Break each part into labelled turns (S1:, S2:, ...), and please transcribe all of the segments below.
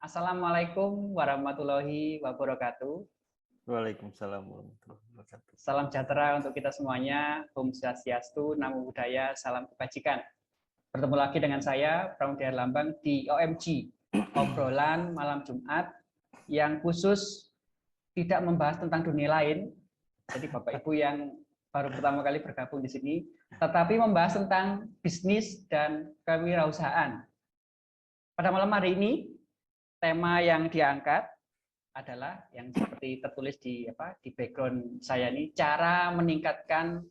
S1: Assalamualaikum warahmatullahi wabarakatuh.
S2: Waalaikumsalam warahmatullahi wabarakatuh.
S1: Salam sejahtera untuk kita semuanya. Om Swastiastu, Namo Buddhaya, salam kebajikan. Bertemu lagi dengan saya, Pramudya Lambang di OMG, obrolan malam Jumat yang khusus tidak membahas tentang dunia lain. Jadi Bapak Ibu yang baru pertama kali bergabung di sini, tetapi membahas tentang bisnis dan kewirausahaan. Pada malam hari ini, tema yang diangkat adalah yang seperti tertulis di background saya ini, cara meningkatkan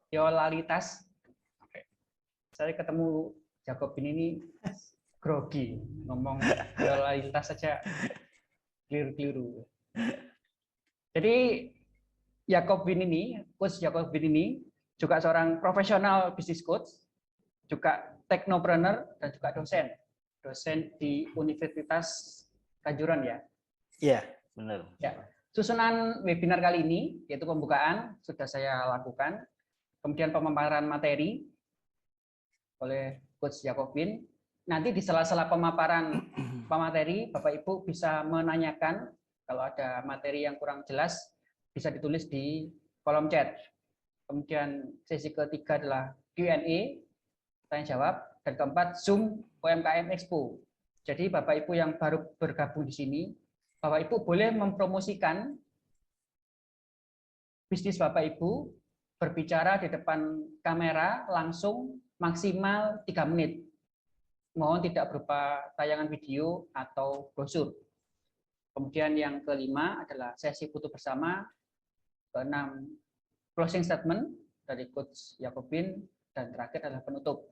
S1: loyalitas. Saya ketemu Jacobin ini grogi, ngomong loyalitas saja keliru-keliru. Jadi Coach Jacobin ini juga seorang profesional business coach, juga teknopreneur dan juga dosen di Universitas Kanjuran ya.
S2: Iya, benar.
S1: Ya. Susunan webinar kali ini yaitu pembukaan sudah saya lakukan, kemudian pemaparan materi oleh Coach Jacobin. Nanti di sela-sela pemaparan materi, Bapak Ibu bisa menanyakan kalau ada materi yang kurang jelas bisa ditulis di kolom chat. Kemudian sesi ketiga adalah Q&A, tanya jawab, dan keempat Zoom UMKM Expo. Jadi Bapak Ibu yang baru bergabung di sini, Bapak Ibu boleh mempromosikan bisnis Bapak Ibu berbicara di depan kamera langsung maksimal 3 menit. Mohon tidak berupa tayangan video atau brosur. Kemudian yang kelima adalah sesi foto bersama. Keenam, closing statement dari Coach Jacobin, dan terakhir adalah penutup.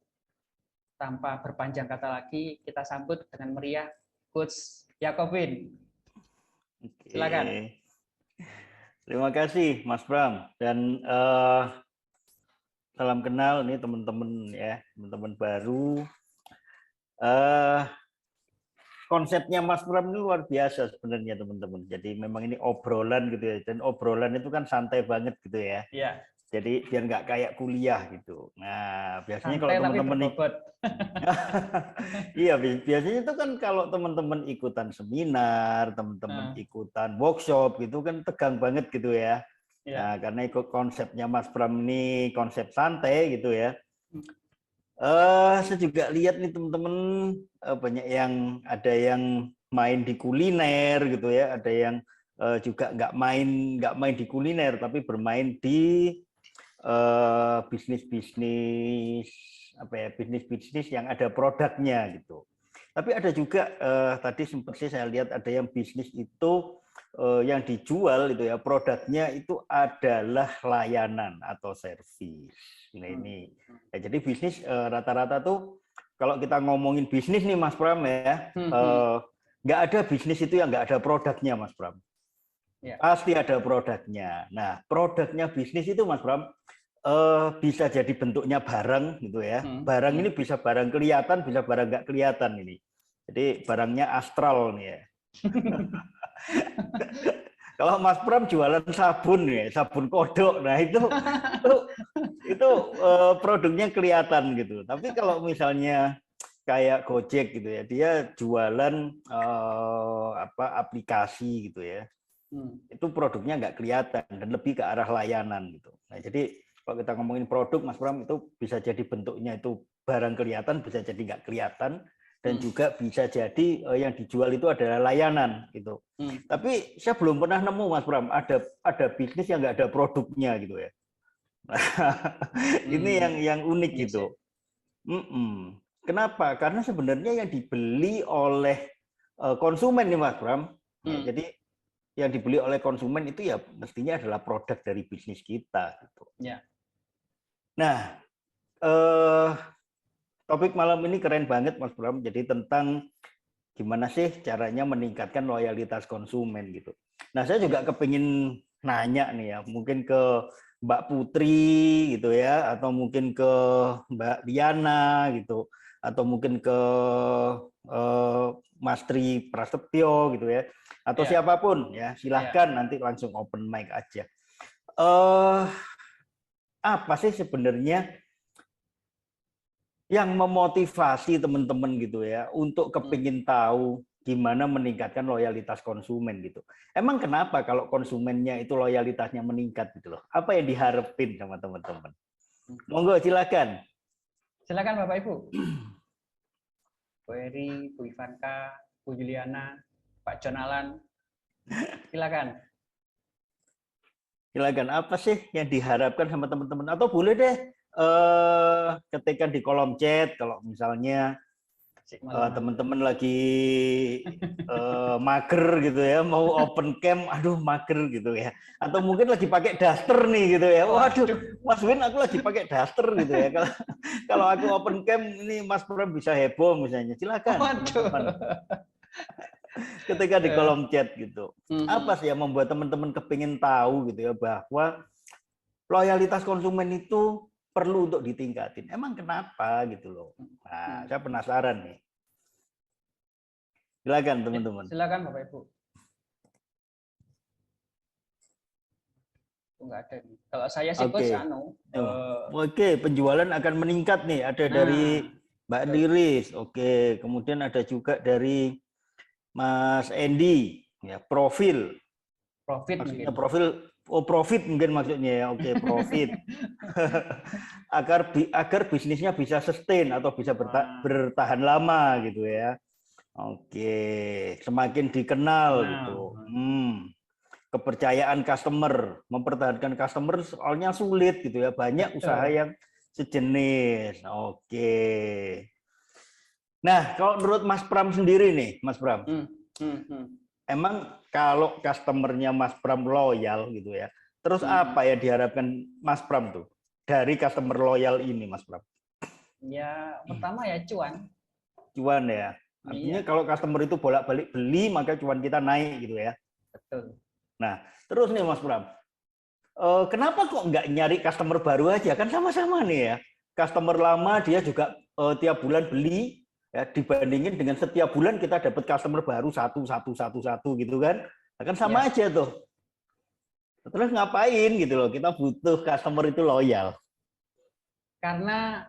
S1: Tanpa berpanjang kata lagi, kita sambut dengan meriah Coach Jacobin. Silakan.
S2: Terima kasih Mas Bram, dan salam kenal nih teman-teman ya, teman-teman baru. Konsepnya Mas Bram ini luar biasa sebenarnya teman-teman. Jadi memang ini obrolan gitu ya, dan obrolan itu kan santai banget gitu ya.
S1: Iya.
S2: Jadi biar nggak kayak kuliah gitu. Nah biasanya
S1: santai,
S2: kalau teman-teman iya biasanya itu kan kalau teman-teman ikutan seminar, teman-teman ikutan workshop gitu kan tegang banget gitu ya. Nah karena ikut konsepnya Mas Bram ini konsep santai gitu ya. Saya juga lihat nih teman-teman banyak yang ada yang main di kuliner gitu ya, ada yang juga nggak main di kuliner tapi bermain di bisnis yang ada produknya gitu. Tapi ada juga tadi sempat saya lihat ada yang bisnis itu yang dijual itu ya produknya itu adalah layanan atau servis. Nah ini ya, jadi bisnis rata-rata tuh kalau kita ngomongin bisnis nih Mas Pram ya, nggak ada bisnis itu yang nggak ada produknya Mas Pram. Ya. Pasti ada produknya. Nah produknya bisnis itu Mas Pram bisa jadi bentuknya barang gitu ya. Barang ini bisa barang kelihatan, bisa barang nggak kelihatan ini. Jadi barangnya astral nih ya. Kalau Mas Pram jualan sabun ya, sabun kodok. Nah itu produknya kelihatan gitu. Tapi kalau misalnya kayak Gojek gitu ya, dia jualan aplikasi gitu ya. Itu produknya nggak kelihatan dan lebih ke arah layanan gitu. Nah jadi kalau kita ngomongin produk, Mas Pram, itu bisa jadi bentuknya itu barang kelihatan, bisa jadi nggak kelihatan, dan juga bisa jadi yang dijual itu adalah layanan gitu. Tapi saya belum pernah nemu, Mas Pram, ada bisnis yang nggak ada produknya gitu ya. Ini yang unik gitu. Kenapa? Karena sebenarnya yang dibeli oleh konsumen nih, Mas Pram. Jadi yang dibeli oleh konsumen itu ya mestinya adalah produk dari bisnis kita gitu.
S1: Ya.
S2: Nah, topik malam ini keren banget Mas Bram. Jadi tentang gimana sih caranya meningkatkan loyalitas konsumen gitu. Nah, saya juga kepingin nanya nih ya, mungkin ke Mbak Putri gitu ya, atau mungkin ke Mbak Diana gitu, atau mungkin ke Mas Tri Prasetyo gitu ya, atau siapapun ya, silahkan nanti langsung open mic aja. Apa sih sebenarnya yang memotivasi teman-teman gitu ya untuk kepingin tahu gimana meningkatkan loyalitas konsumen gitu. Emang kenapa kalau konsumennya itu loyalitasnya meningkat gitu loh? Apa yang diharapin sama teman-teman? Monggo silakan.
S1: Silakan Bapak Ibu. Bu Eri, Bu Ivanka, Bu Juliana, Pak John Alan. Silakan.
S2: Silakan, apa sih yang diharapkan sama teman-teman? Atau boleh deh ketikkan di kolom chat kalau misalnya teman-teman lagi mager gitu ya, mau open cam, aduh mager gitu ya. Atau mungkin lagi pakai daster nih gitu ya. Waduh, Mas Win aku lagi pakai daster gitu ya. Kalau aku open cam ini Mas Pram bisa heboh misalnya. Silakan teman-teman. Ketika di kolom chat gitu. Apa sih yang membuat teman-teman kepingin tahu gitu ya bahwa loyalitas konsumen itu perlu untuk ditingkatin. Emang kenapa gitu loh. Nah, saya penasaran nih. Silakan teman-teman.
S1: Silakan Bapak Ibu. Enggak ada nih. Kalau saya sih bos
S2: Oke, penjualan akan meningkat nih. Ada dari Mbak Liris. Oke, kemudian ada juga dari Mas Endi, ya, profit maksudnya mungkin. Profit mungkin maksudnya ya. Oke, profit. agar bisnisnya bisa sustain atau bisa bertahan lama gitu ya. Oke, semakin dikenal gitu. Kepercayaan customer, mempertahankan customer soalnya sulit gitu ya. Banyak usaha yang sejenis. Oke. Nah, kalau menurut Mas Pram sendiri nih, Mas Pram. Emang kalau customernya Mas Pram loyal gitu ya, terus apa yang diharapkan Mas Pram tuh dari customer loyal ini, Mas Pram?
S1: Ya, pertama ya cuan.
S2: Cuan ya. Artinya kalau customer itu bolak-balik beli, maka cuan kita naik gitu ya.
S1: Betul.
S2: Nah, terus nih Mas Pram, kenapa kok nggak nyari customer baru aja? Kan sama-sama nih ya. Customer lama dia juga tiap bulan beli, ya, dibandingin dengan setiap bulan kita dapat customer baru satu gitu kan, nah, kan sama aja tuh. Terus ngapain gitu loh, kita butuh customer itu loyal.
S1: Karena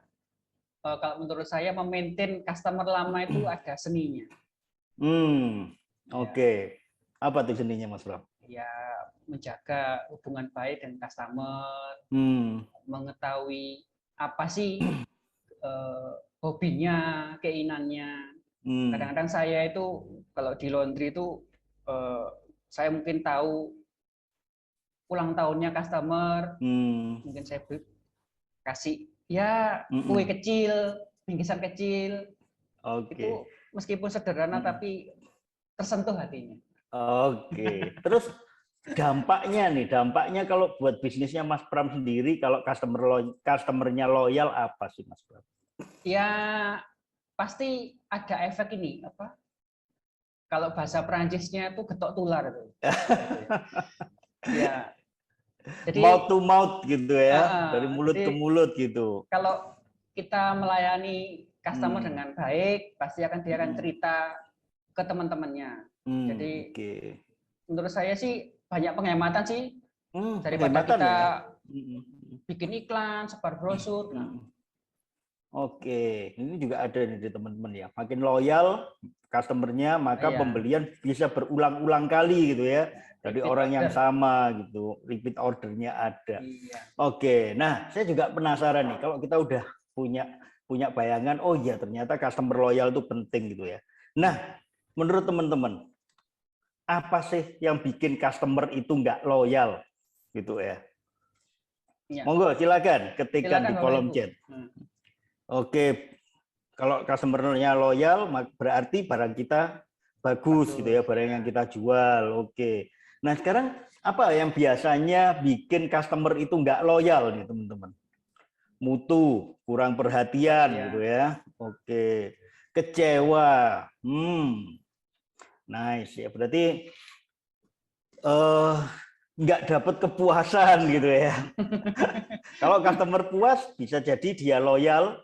S1: kalau menurut saya memaintain customer lama itu ada seninya.
S2: Oke. Apa tuh seninya Mas Bram?
S1: Ya menjaga hubungan baik dengan customer, mengetahui apa sih hobinya, keinginannya. Kadang-kadang saya itu kalau di laundry itu saya mungkin tahu ulang tahunnya customer, mungkin saya kasih ya kue kecil, bingkisan kecil. Itu meskipun sederhana tapi tersentuh hatinya.
S2: Oke. Terus dampaknya kalau buat bisnisnya Mas Pram sendiri, kalau customernya loyal apa sih Mas Pram?
S1: Ya pasti ada efek ini apa? Kalau bahasa Perancisnya itu getok tular itu. Ya. Jadi
S2: mouth to mouth gitu ya, dari mulut ke mulut gitu.
S1: Kalau kita melayani customer dengan baik, pasti dia akan cerita ke teman-temannya. Jadi menurut saya sih banyak penghematan sih daripada kita bikin iklan, sebar brosur.
S2: Oke, ini juga ada nih di teman-teman ya. Makin loyal customernya, maka pembelian bisa berulang-ulang kali gitu ya. Dari orang yang sama gitu, repeat ordernya ada. Oke, nah saya juga penasaran nih, kalau kita udah punya bayangan, oh iya ternyata customer loyal itu penting gitu ya. Nah, menurut teman-teman, apa sih yang bikin customer itu nggak loyal gitu ya? Monggo silakan ketikkan di kolom chat. Oke, kalau customer-nya loyal berarti barang kita bagus gitu ya, barang yang kita jual. Oke. Nah, sekarang apa yang biasanya bikin customer itu nggak loyal nih, teman-teman? Mutu, kurang perhatian gitu ya. Oke. Kecewa. Nice ya. Berarti nggak dapat kepuasan gitu ya. Kalau customer puas, bisa jadi dia loyal,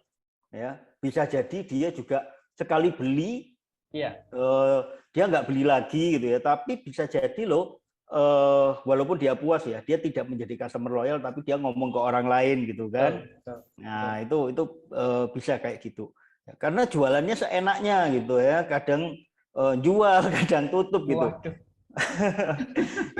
S2: ya. Bisa jadi dia juga sekali beli, dia nggak beli lagi gitu ya. Tapi bisa jadi loh, walaupun dia puas ya, dia tidak menjadi customer loyal, tapi dia ngomong ke orang lain gitu kan.
S1: Betul.
S2: Nah itu bisa kayak gitu. Karena jualannya seenaknya gitu ya, kadang jual, kadang tutup gitu.
S1: Waduh.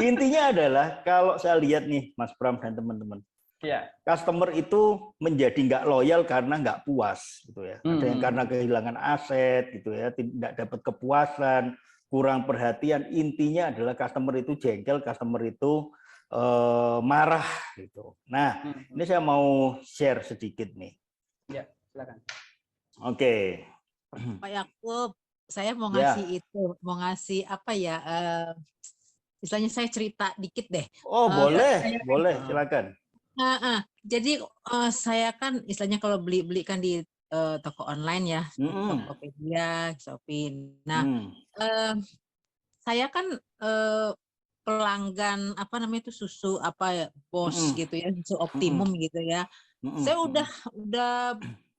S2: Intinya adalah kalau saya lihat nih Mas Pram dan teman-teman,
S1: Ya.
S2: customer itu menjadi nggak loyal karena nggak puas gitu ya. Ada yang karena kehilangan aset gitu ya, tidak dapat kepuasan, kurang perhatian. Intinya adalah customer itu jengkel, customer itu marah gitu. Nah, ini saya mau share sedikit nih.
S1: Ya, silakan.
S2: Oke.
S3: Pak Yakub, saya mau
S2: Ya.
S3: mau ngasih apa ya? Istilahnya saya cerita dikit deh.
S2: Oh, boleh, silakan.
S3: Jadi saya kan istilahnya kalau beli kan di toko online ya, Tokopedia, Shopee. Nah, saya kan pelanggan apa namanya itu susu apa ya, Bos gitu ya, susu Optimum gitu ya. Saya udah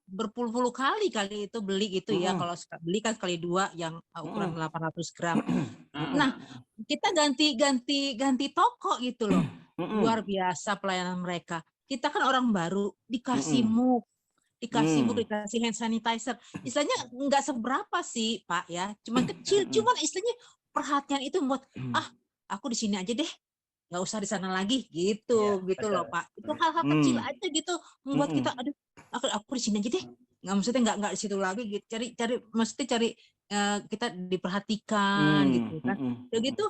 S3: berpuluh-puluh kali itu beli gitu ya. Kalau beli kan sekali 2 yang ukuran 800 gram. Nah, kita ganti toko gitu loh. Luar biasa pelayanan mereka. Kita kan orang baru, dikasih mug, dikasih hand sanitizer. Istilahnya nggak seberapa sih, Pak ya. Cuman kecil, cuman istilahnya perhatian itu membuat aku di sini aja deh. Nggak usah di sana lagi gitu, gitu loh Pak. Itu hal-hal kecil aja gitu membuat kita aduh aku di sini aja deh. Nggak maksudnya nggak di situ lagi gitu. Cari kita diperhatikan gitu kan. Udah gitu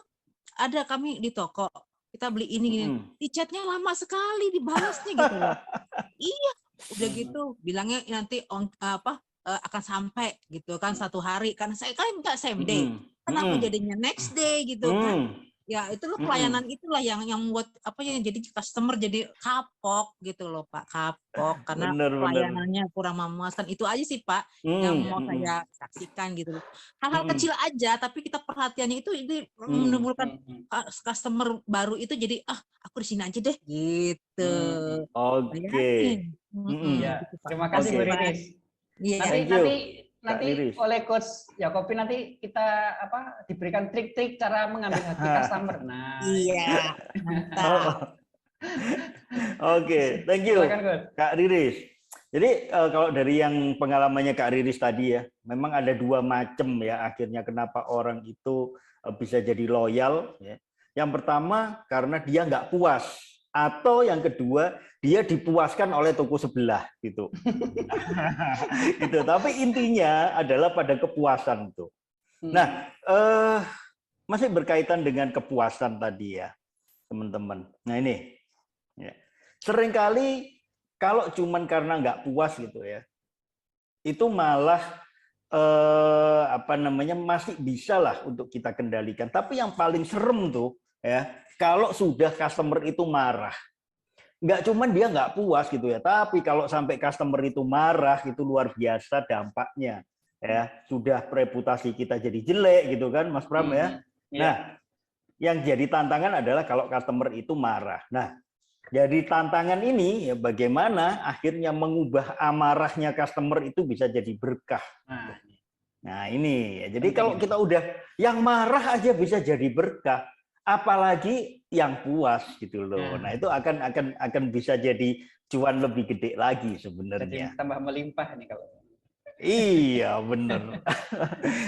S3: ada kami di toko kita beli ini gini, di chatnya lama sekali dibalasnya gitu loh. Iya, udah gitu bilangnya nanti akan sampai gitu kan 1 hari karena saya kan minta same day. Kenapa jadinya next day gitu kan? Ya itu loh pelayanan itulah yang membuat jadi customer jadi kapok gitu loh Pak, kapok karena pelayanannya kurang memuaskan. Itu aja sih Pak yang mau saya saksikan gitu. Hal-hal kecil aja tapi kita perhatiannya itu menimbulkan customer baru itu jadi aku di sini aja deh gitu.
S2: Oke.
S1: Ya, terima kasih Bu Riris. Nanti oleh Coach Yakobi nanti kita diberikan trik-trik cara mengambil hati customer. Nah,
S3: iya, mantap.
S2: Oke, thank you, Kak Riris. Jadi kalau dari yang pengalamannya Kak Riris tadi ya, memang ada 2 macam ya akhirnya kenapa orang itu bisa jadi loyal. Ya. Yang pertama karena dia nggak puas, atau yang kedua dia dipuaskan oleh toko sebelah gitu. Gitu. Tapi intinya adalah pada kepuasan tuh. Nah, masih berkaitan dengan kepuasan tadi ya, teman-teman. Nah ini, ya. Seringkali kalau cuman karena nggak puas gitu ya, itu malah masih bisa lah untuk kita kendalikan. Tapi yang paling serem tuh ya, kalau sudah customer itu marah. Nggak cuman dia nggak puas gitu ya, tapi kalau sampai customer itu marah itu luar biasa dampaknya ya, sudah reputasi kita jadi jelek gitu kan Mas Pram ya. Nah, yang jadi tantangan adalah kalau customer itu marah. Nah, jadi tantangan ini ya bagaimana akhirnya mengubah amarahnya customer itu bisa jadi berkah. Nah ini ya, jadi kalau kita udah yang marah aja bisa jadi berkah, apalagi yang puas gitu loh. Nah itu akan bisa jadi cuan lebih gede lagi sebenarnya.
S1: Jadi tambah melimpah nih kalau.
S2: Iya bener.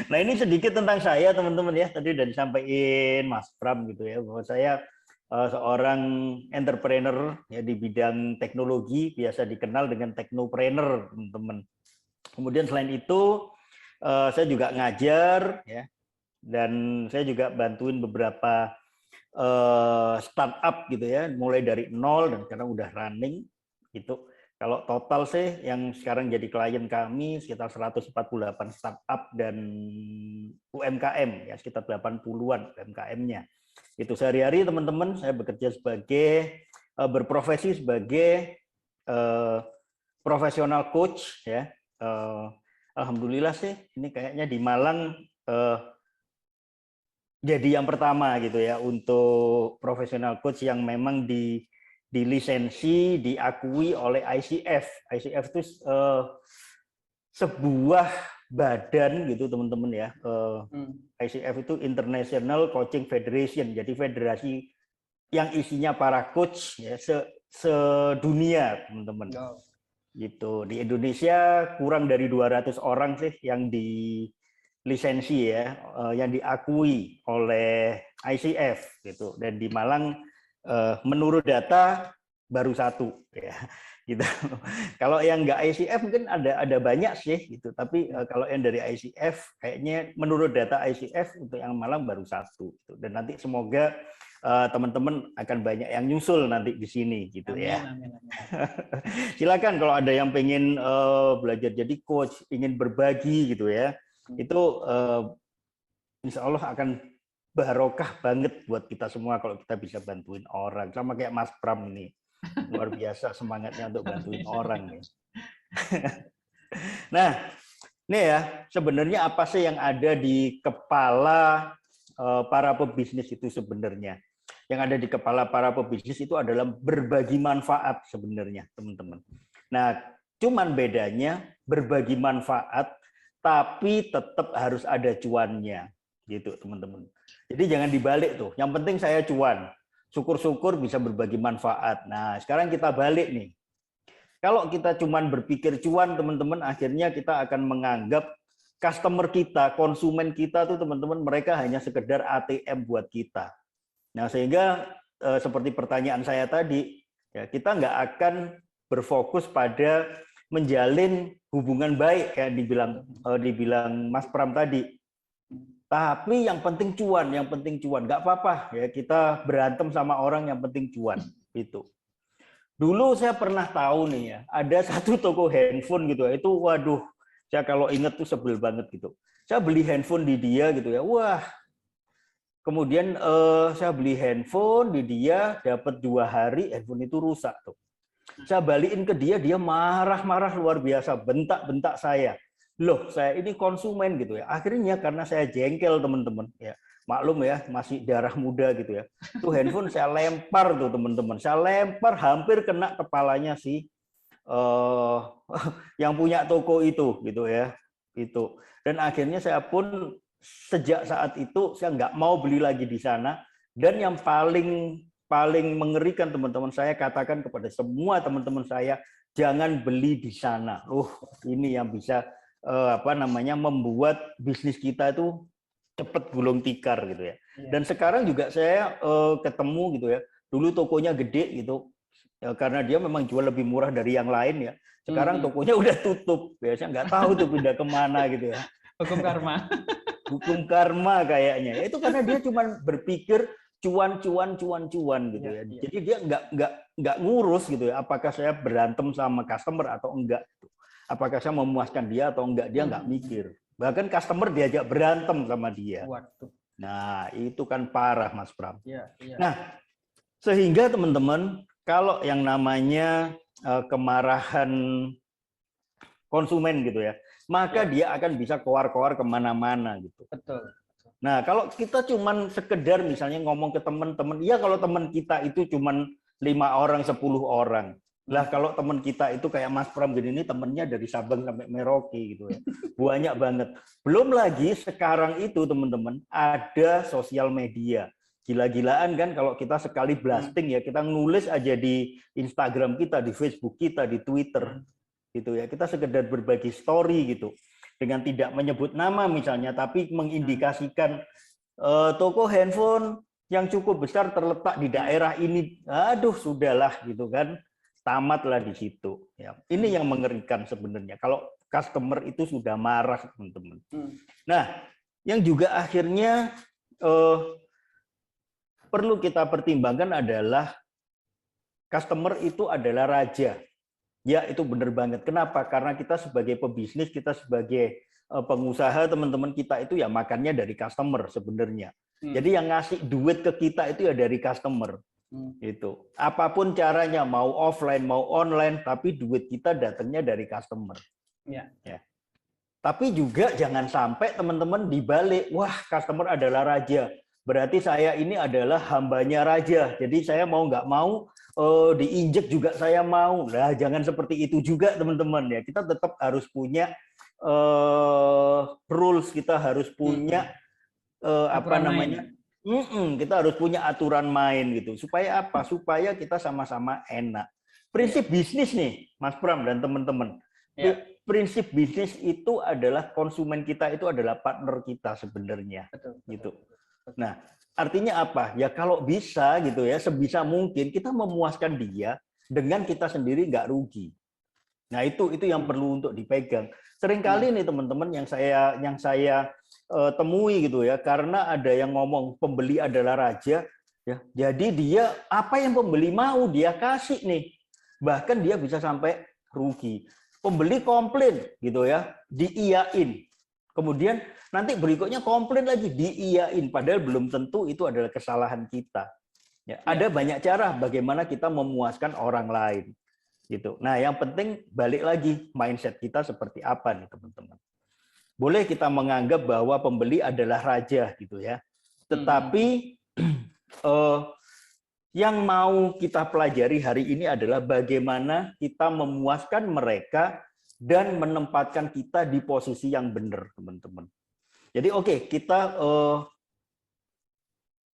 S2: Nah ini sedikit tentang saya teman-teman ya. Tadi udah disampaikan Mas Pram gitu ya bahwa saya seorang entrepreneur ya di bidang teknologi, biasa dikenal dengan technopreneur teman-teman. Kemudian selain itu saya juga ngajar ya, dan saya juga bantuin beberapa startup gitu ya, mulai dari nol dan sekarang udah running gitu. Kalau total sih yang sekarang jadi klien kami sekitar 148 startup dan UMKM ya, sekitar 80-an UMKM-nya. Itu sehari-hari teman-teman saya bekerja sebagai berprofesi sebagai profesional coach ya. Alhamdulillah sih ini kayaknya di Malang jadi yang pertama gitu ya untuk profesional coach yang memang dilisensi, diakui oleh ICF. ICF itu sebuah badan gitu teman-teman ya. ICF itu International Coaching Federation, jadi federasi yang isinya para coach ya sedunia teman-teman. Gitu. Di Indonesia kurang dari 200 orang sih yang dilisensi ya, yang diakui oleh ICF gitu. Dan di Malang menurut data baru 1 ya. Gitu. Kalau yang nggak ICF mungkin ada banyak sih gitu, tapi kalau yang dari ICF kayaknya menurut data ICF untuk yang Malang baru 1 gitu. Dan nanti semoga teman-teman akan banyak yang nyusul nanti di sini gitu. Amin, ya. Amin. Silakan kalau ada yang pengen belajar jadi coach, ingin berbagi gitu ya, itu insya Allah akan barokah banget buat kita semua kalau kita bisa bantuin orang, sama kayak Mas Pram ini. Luar biasa semangatnya untuk bantuin orang nih. Nah, ini ya sebenarnya apa sih yang ada di kepala para pebisnis itu sebenarnya? Yang ada di kepala para pebisnis itu adalah berbagi manfaat sebenarnya, teman-teman. Nah, cuman bedanya berbagi manfaat tapi tetap harus ada cuannya, gitu, teman-teman. Jadi jangan dibalik tuh. Yang penting saya cuan. Syukur-syukur bisa berbagi manfaat. Nah, sekarang kita balik nih. Kalau kita cuman berpikir cuan, teman-teman, akhirnya kita akan menganggap customer kita, konsumen kita tuh teman-teman, mereka hanya sekedar ATM buat kita. Nah, sehingga seperti pertanyaan saya tadi, ya, kita nggak akan berfokus pada menjalin hubungan baik kayak dibilang Mas Pram tadi. Tapi yang penting cuan, nggak apa-apa ya kita berantem sama orang yang penting cuan itu. Dulu saya pernah tahu nih ya, ada satu toko handphone gitu ya, itu waduh, saya kalau inget tuh sebel banget gitu. Saya beli handphone di dia gitu ya, wah. Kemudian saya beli handphone di dia, dapat 2 hari handphone itu rusak tuh. Saya balikin ke dia, dia marah-marah luar biasa, bentak-bentak saya. Loh, saya ini konsumen gitu ya. Akhirnya karena saya jengkel teman-teman ya. Maklum ya, masih darah muda gitu ya. Tuh handphone saya lempar tuh teman-teman. Saya lempar hampir kena kepalanya si yang punya toko itu gitu ya. Itu. Dan akhirnya saya pun sejak saat itu saya nggak mau beli lagi di sana. Dan yang paling mengerikan teman-teman, saya katakan kepada semua teman-teman saya, jangan beli di sana. Ini yang bisa membuat bisnis kita itu cepat gulung tikar gitu ya. Dan sekarang juga saya ketemu gitu ya. Dulu tokonya gede gitu. Ya, karena dia memang jual lebih murah dari yang lain ya. Sekarang tokonya udah tutup. Ya, saya nggak tahu tuh pindah kemana gitu ya.
S1: Hukum karma.
S2: Hukum karma kayaknya. Itu karena dia cuma berpikir cuan gitu ya. Jadi dia nggak ngurus gitu ya. Apakah saya berantem sama customer atau enggak? Apakah saya memuaskan dia atau enggak, dia nggak mikir. Bahkan customer diajak berantem sama dia. Nah, itu kan parah, Mas Pram. Nah, sehingga teman-teman, kalau yang namanya kemarahan konsumen gitu ya, maka dia akan bisa keluar-keluar kemana-mana gitu.
S1: Betul.
S2: Nah, kalau kita cuman sekedar misalnya ngomong ke teman-teman, ya kalau teman kita itu cuman 5 orang, 10 orang. Lah kalau teman kita itu kayak Mas Pram gini, ini temennya dari Sabang sampai Merauke gitu ya. Banyak banget. Belum lagi sekarang itu teman-teman ada sosial media. Gila-gilaan kan kalau kita sekali blasting ya, kita nulis aja di Instagram kita, di Facebook kita, di Twitter gitu ya. Kita sekedar berbagi story gitu. Dengan tidak menyebut nama misalnya, tapi mengindikasikan toko handphone yang cukup besar terletak di daerah ini. Aduh, sudahlah gitu kan. Tamatlah di situ. Ya. Ini yang mengerikan sebenarnya. Kalau customer itu sudah marah, teman-teman. Nah, yang juga akhirnya perlu kita pertimbangkan adalah customer itu adalah raja. Ya, itu benar banget. Kenapa? Karena kita sebagai pebisnis, kita sebagai pengusaha, teman-teman kita itu ya makannya dari customer sebenarnya. Jadi yang ngasih duit ke kita itu ya dari customer. Itu apapun caranya, mau offline mau online, tapi duit kita datangnya dari customer. Ya. Tapi juga jangan sampai teman-teman dibalik, wah customer adalah raja, berarti saya ini adalah hambanya raja, jadi saya mau nggak mau diinjek juga saya mau. Nah, jangan seperti itu juga teman-teman ya. Kita tetap harus punya rules, kita harus punya apa
S1: Aturan
S2: namanya? Kita harus punya aturan main gitu. Supaya apa? Supaya kita sama-sama enak. Prinsip bisnis nih, Mas Pram dan teman-teman.
S1: Ya.
S2: Prinsip bisnis itu adalah konsumen kita itu adalah partner kita sebenarnya.
S1: Betul,
S2: gitu.
S1: betul.
S2: Nah, artinya apa? Ya kalau bisa gitu ya, sebisa mungkin kita memuaskan dia dengan kita sendiri nggak rugi. Nah, itu yang perlu untuk dipegang. Seringkali nih teman-teman yang saya temui gitu ya, karena ada yang ngomong pembeli adalah raja, ya. Jadi dia apa yang pembeli mau dia kasih nih. Bahkan dia bisa sampai rugi. Pembeli komplain gitu ya, diiyain. Kemudian nanti berikutnya komplain lagi, diiyain. Padahal belum tentu itu adalah kesalahan kita. Ya, ada banyak cara bagaimana kita memuaskan orang lain. Gitu. Nah, yang penting balik lagi mindset kita seperti apa nih teman-teman. Boleh kita menganggap bahwa pembeli adalah raja gitu ya. Tetapi yang mau kita pelajari hari ini adalah bagaimana kita memuaskan mereka dan menempatkan kita di posisi yang benar, teman-teman. Jadi oke, kita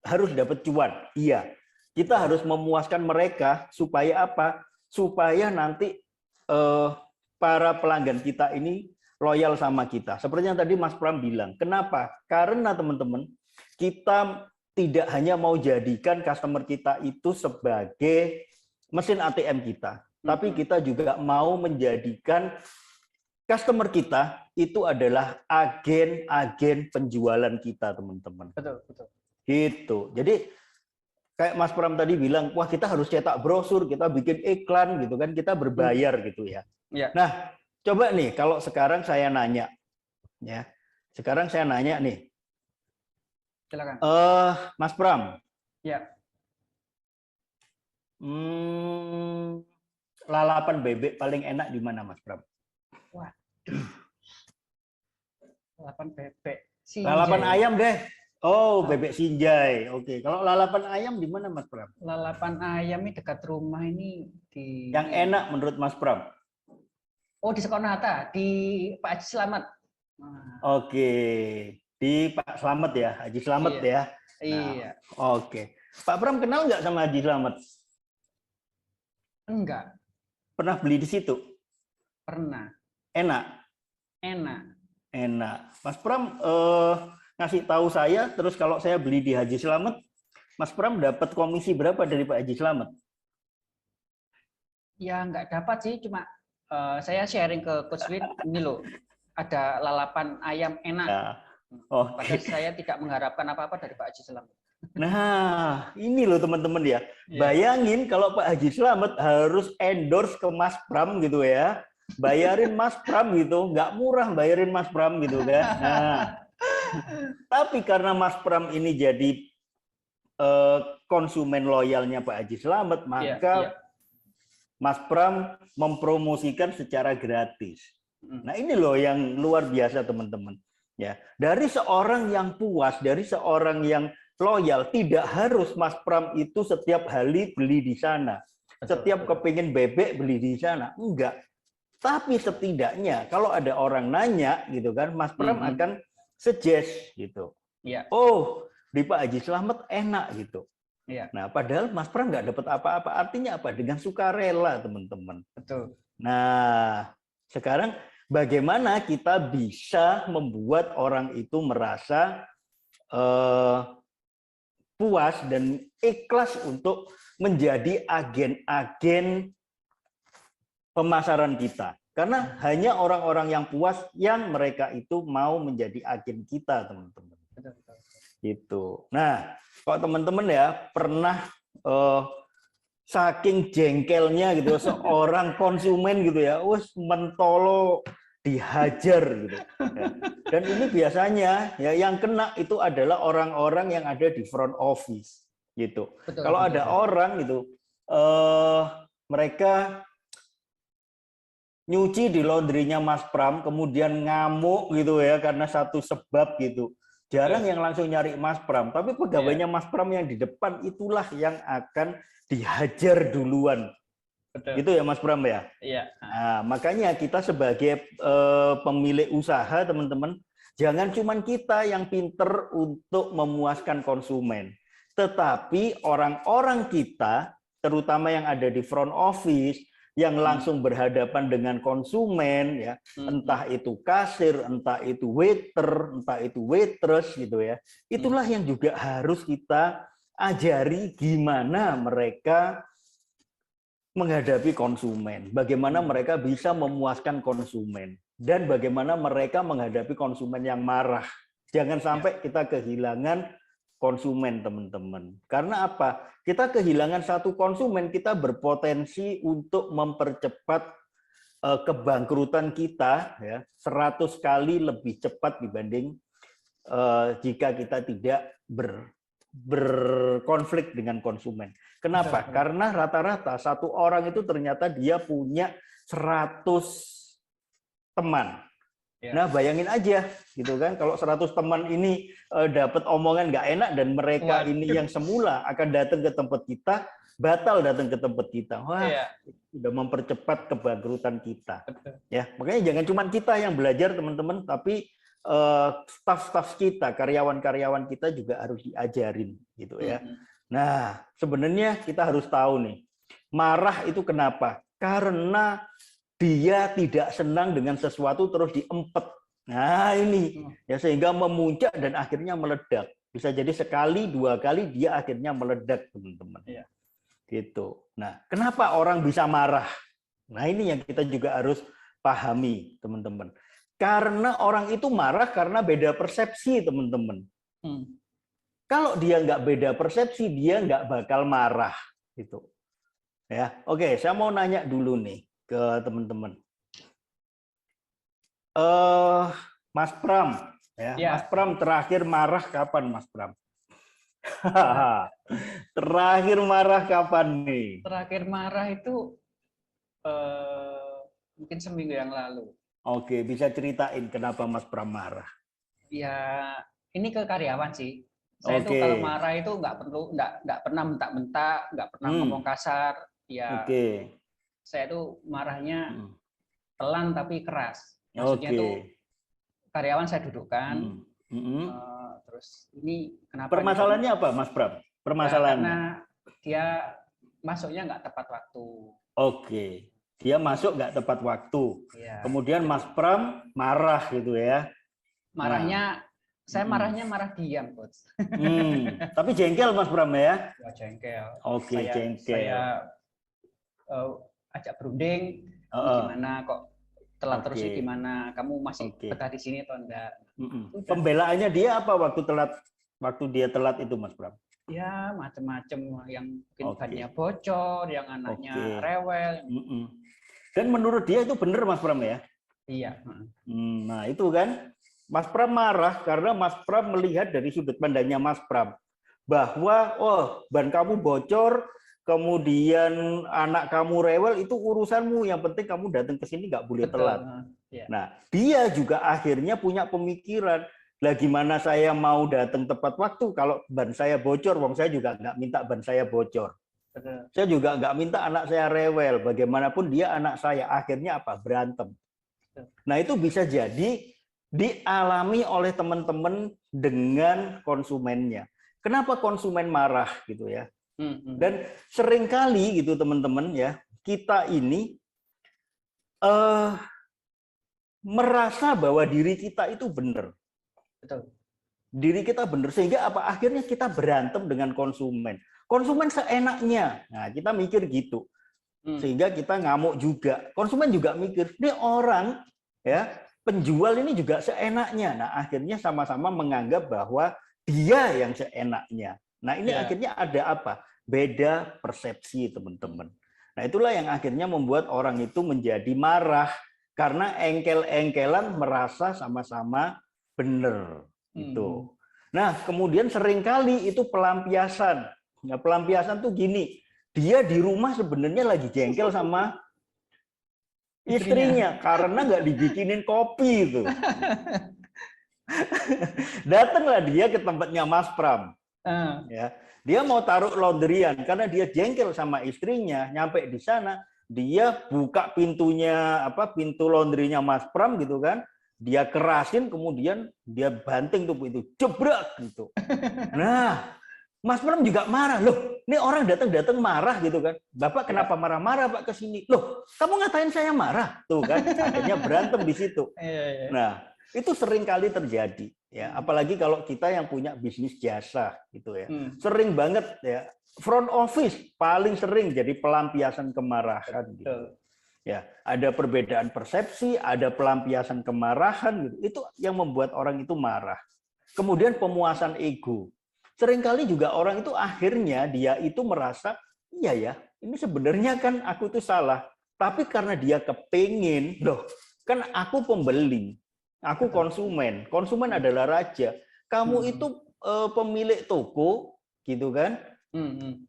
S2: harus dapat cuan. Iya. Kita harus memuaskan mereka supaya apa? Supaya nanti para pelanggan kita ini loyal sama kita. Seperti yang tadi Mas Pram bilang. Kenapa? Karena teman-teman, kita tidak hanya mau jadikan customer kita itu sebagai mesin ATM kita, tapi kita juga mau menjadikan customer kita itu adalah agen-agen penjualan kita, teman-teman.
S1: Betul, betul.
S2: Gitu. Jadi kayak Mas Pram tadi bilang, wah kita harus cetak brosur, kita bikin iklan gitu kan, kita berbayar gitu ya.
S1: Ya.
S2: Nah, coba nih kalau sekarang saya nanya, ya. Sekarang saya nanya nih.
S1: Silakan.
S2: Mas Pram.
S1: Ya.
S2: Lalapan bebek paling enak di mana, Mas Pram?
S1: Waduh. Lalapan bebek. Sinjai.
S2: Lalapan ayam deh. Oh, bebek sinjai. Oke. Kalau lalapan ayam di mana, Mas Pram?
S1: Lalapan ayam ini dekat rumah ini di.
S2: Yang enak menurut Mas Pram?
S1: Oh, di Soekarno-Hatta, di Pak Haji Slamet.
S2: Oke. Di Pak Slamet ya, Haji Slamet ya.
S1: Iya.
S2: Oke. Pak Pram kenal nggak sama Haji Slamet?
S1: Enggak.
S2: Pernah beli di situ?
S1: Pernah.
S2: Enak? Enak. Mas Pram ngasih tahu saya, terus kalau saya beli di Haji Slamet, Mas Pram dapat komisi berapa dari Pak Haji Slamet?
S1: Ya nggak dapat sih, cuma saya sharing ke Coach Win, ini loh, ada lalapan ayam enak.
S2: Ya.
S1: Padahal saya tidak mengharapkan apa-apa dari Pak Haji Slamet.
S2: Nah, ini loh teman-teman ya. Bayangin kalau Pak Haji Slamet harus endorse ke Mas Pram gitu ya. Bayarin Mas Pram gitu, nggak murah bayarin Mas Pram gitu kan. Nah, tapi karena Mas Pram ini jadi konsumen loyalnya Pak Haji Slamet, maka Mas Pram mempromosikan secara gratis. Nah, ini loh yang luar biasa teman-teman. Ya, dari seorang yang puas, dari seorang yang loyal, tidak harus Mas Pram itu setiap hari beli di sana. Setiap kepingin bebek beli di sana. Enggak. Tapi setidaknya kalau ada orang nanya gitu kan, Mas Pram akan suggest gitu.
S1: Ya.
S2: Oh, di Pak Haji Slamet enak gitu.
S1: Ya.
S2: Nah, padahal Mas Pram nggak dapat apa-apa. Artinya apa? Dengan sukarela, teman-teman.
S1: Betul.
S2: Nah, sekarang bagaimana kita bisa membuat orang itu merasa puas dan ikhlas untuk menjadi agen-agen pemasaran kita. Karena hanya orang-orang yang puas yang mereka itu mau menjadi agen kita, teman-teman. Gitu. Nah, kalau teman-teman ya pernah saking jengkelnya gitu seorang konsumen gitu ya, mentolo dihajar gitu. Ya. Dan ini biasanya ya yang kena itu adalah orang-orang yang ada di front office gitu. Kalau ada orang gitu mereka nyuci di laundrynya Mas Pram kemudian ngamuk gitu ya karena satu sebab gitu. Jarang yang langsung nyari Mas Pram, tapi pegawainya Mas Pram yang di depan itulah yang akan dihajar duluan
S1: Betul.
S2: Gitu ya Mas Pram ya.
S1: Iya.
S2: Nah, makanya kita sebagai pemilik usaha teman-teman, jangan cuman kita yang pinter untuk memuaskan konsumen, tetapi orang-orang kita, terutama yang ada di front office, yang langsung berhadapan dengan konsumen, ya, entah itu kasir, entah itu waiter, entah itu waitress, gitu ya. Itulah yang juga harus kita ajari gimana mereka menghadapi konsumen, bagaimana mereka bisa memuaskan konsumen, dan bagaimana mereka menghadapi konsumen yang marah. Jangan sampai kita kehilangan konsumen, teman-teman. Karena apa? Kita kehilangan satu konsumen, kita berpotensi untuk mempercepat kebangkrutan kita, ya, 100 kali lebih cepat dibanding jika kita tidak berkonflik dengan konsumen. Kenapa? Karena rata-rata satu orang itu ternyata dia punya 100 teman. Nah, bayangin aja gitu kan, kalau 100 teman ini dapat omongan nggak enak dan mereka ini yang semula akan datang ke tempat kita, batal datang ke tempat kita. Wah, udah mempercepat kebangkrutan kita. Ya, makanya jangan cuma kita yang belajar, teman-teman, tapi staf-staf kita, karyawan-karyawan kita juga harus diajarin gitu ya. Nah, sebenarnya kita harus tahu nih, marah itu kenapa? Karena dia tidak senang dengan sesuatu terus diempet. Nah, ini ya, sehingga memuncak dan akhirnya meledak. Bisa jadi sekali, 2 kali dia akhirnya meledak, teman-teman. Gitu. Nah, kenapa orang bisa marah? Nah, ini yang kita juga harus pahami, teman-teman. Karena orang itu marah karena beda persepsi, teman-teman. Kalau dia nggak beda persepsi, dia nggak bakal marah, gitu. Ya, oke. Saya mau nanya dulu nih ke teman-teman. Mas Pram, ya. Mas Pram terakhir marah kapan, Mas Pram? Terakhir marah kapan nih?
S1: Terakhir marah itu mungkin seminggu yang lalu.
S2: Oke, bisa ceritain kenapa Mas Pram marah?
S1: Ya, ini ke karyawan sih. Saya itu kalau marah itu nggak pernah bentak-bentak, nggak pernah ngomong kasar. Ya, saya tuh marahnya pelan tapi keras. Maksudnya tuh karyawan saya dudukkan, terus ini kenapa?
S2: Permasalahannya apa, Mas Pram? Permasalahannya?
S1: Karena dia masuknya nggak tepat waktu.
S2: Oke, dia masuk nggak tepat waktu. Kemudian Mas Pram marah gitu ya?
S1: Marahnya, saya marahnya marah diam, Coach.
S2: Tapi jengkel Mas Pram ya?
S1: Ya, jengkel.
S2: Oke, jengkel.
S1: Saya ajak berunding, gimana kok telat terus gimana? Kamu masih betah di sini atau enggak?
S2: Pembelaannya dia apa waktu dia telat itu, Mas Pram?
S1: Ya, macam-macam, yang mungkin bannya bocor, yang anaknya rewel.
S2: Dan menurut dia itu benar, Mas Pram ya?
S1: Iya.
S2: Nah, itu kan Mas Pram marah karena Mas Pram melihat dari sudut pandangnya Mas Pram bahwa ban kamu bocor, kemudian anak kamu rewel, itu urusanmu, yang penting kamu datang ke sini nggak boleh telat. Nah, dia juga akhirnya punya pemikiran, lah gimana saya mau datang tepat waktu kalau ban saya bocor, wong saya juga nggak minta ban saya bocor. Saya juga nggak minta anak saya rewel, bagaimanapun dia anak saya, akhirnya apa? Berantem. Nah, itu bisa jadi dialami oleh teman-teman dengan konsumennya. Kenapa konsumen marah gitu ya? Dan seringkali gitu teman-teman ya, kita ini merasa bahwa diri kita itu benar.
S1: Betul.
S2: Diri kita benar, sehingga apa? Akhirnya kita berantem dengan konsumen. Konsumen seenaknya. Nah, kita mikir gitu. Sehingga kita ngamuk juga. Konsumen juga mikir, ini orang ya, penjual ini juga seenaknya. Nah, akhirnya sama-sama menganggap bahwa dia yang seenaknya. Nah, ini akhirnya ada apa? Beda persepsi, teman-teman. Nah, itulah yang akhirnya membuat orang itu menjadi marah karena engkel-engkelan merasa sama-sama benar. Itu. Nah, kemudian seringkali itu pelampiasan. Nah, pelampiasan tuh gini, dia di rumah sebenarnya lagi jengkel sama istrinya karena nggak dibikinin kopi itu. Datanglah dia ke tempatnya Mas Pram. Ya, dia mau taruh laundryan karena dia jengkel sama istrinya. Nyampe di sana, dia buka pintunya pintu laundrynya Mas Pram gitu kan, dia kerasin, kemudian dia banting tuh pintu, jebrak gitu. Nah, Mas Pram juga marah, loh, ini orang datang-datang marah gitu kan. Bapak kenapa marah-marah Pak ke sini? Loh, kamu ngatain saya marah, tuh kan. Akhirnya berantem di situ. Nah, itu sering kali terjadi, ya. Apalagi kalau kita yang punya bisnis jasa, gitu ya. Sering banget ya. Front office paling sering jadi pelampiasan kemarahan, gitu. Ya, ada perbedaan persepsi, ada pelampiasan kemarahan, gitu. Itu yang membuat orang itu marah. Kemudian pemuasan ego. Seringkali juga orang itu akhirnya dia itu merasa, iya ya, ini sebenarnya kan aku itu salah. Tapi karena dia kepingin, loh, kan aku pembeli, aku konsumen. Konsumen adalah raja. Kamu itu pemilik toko, gitu kan?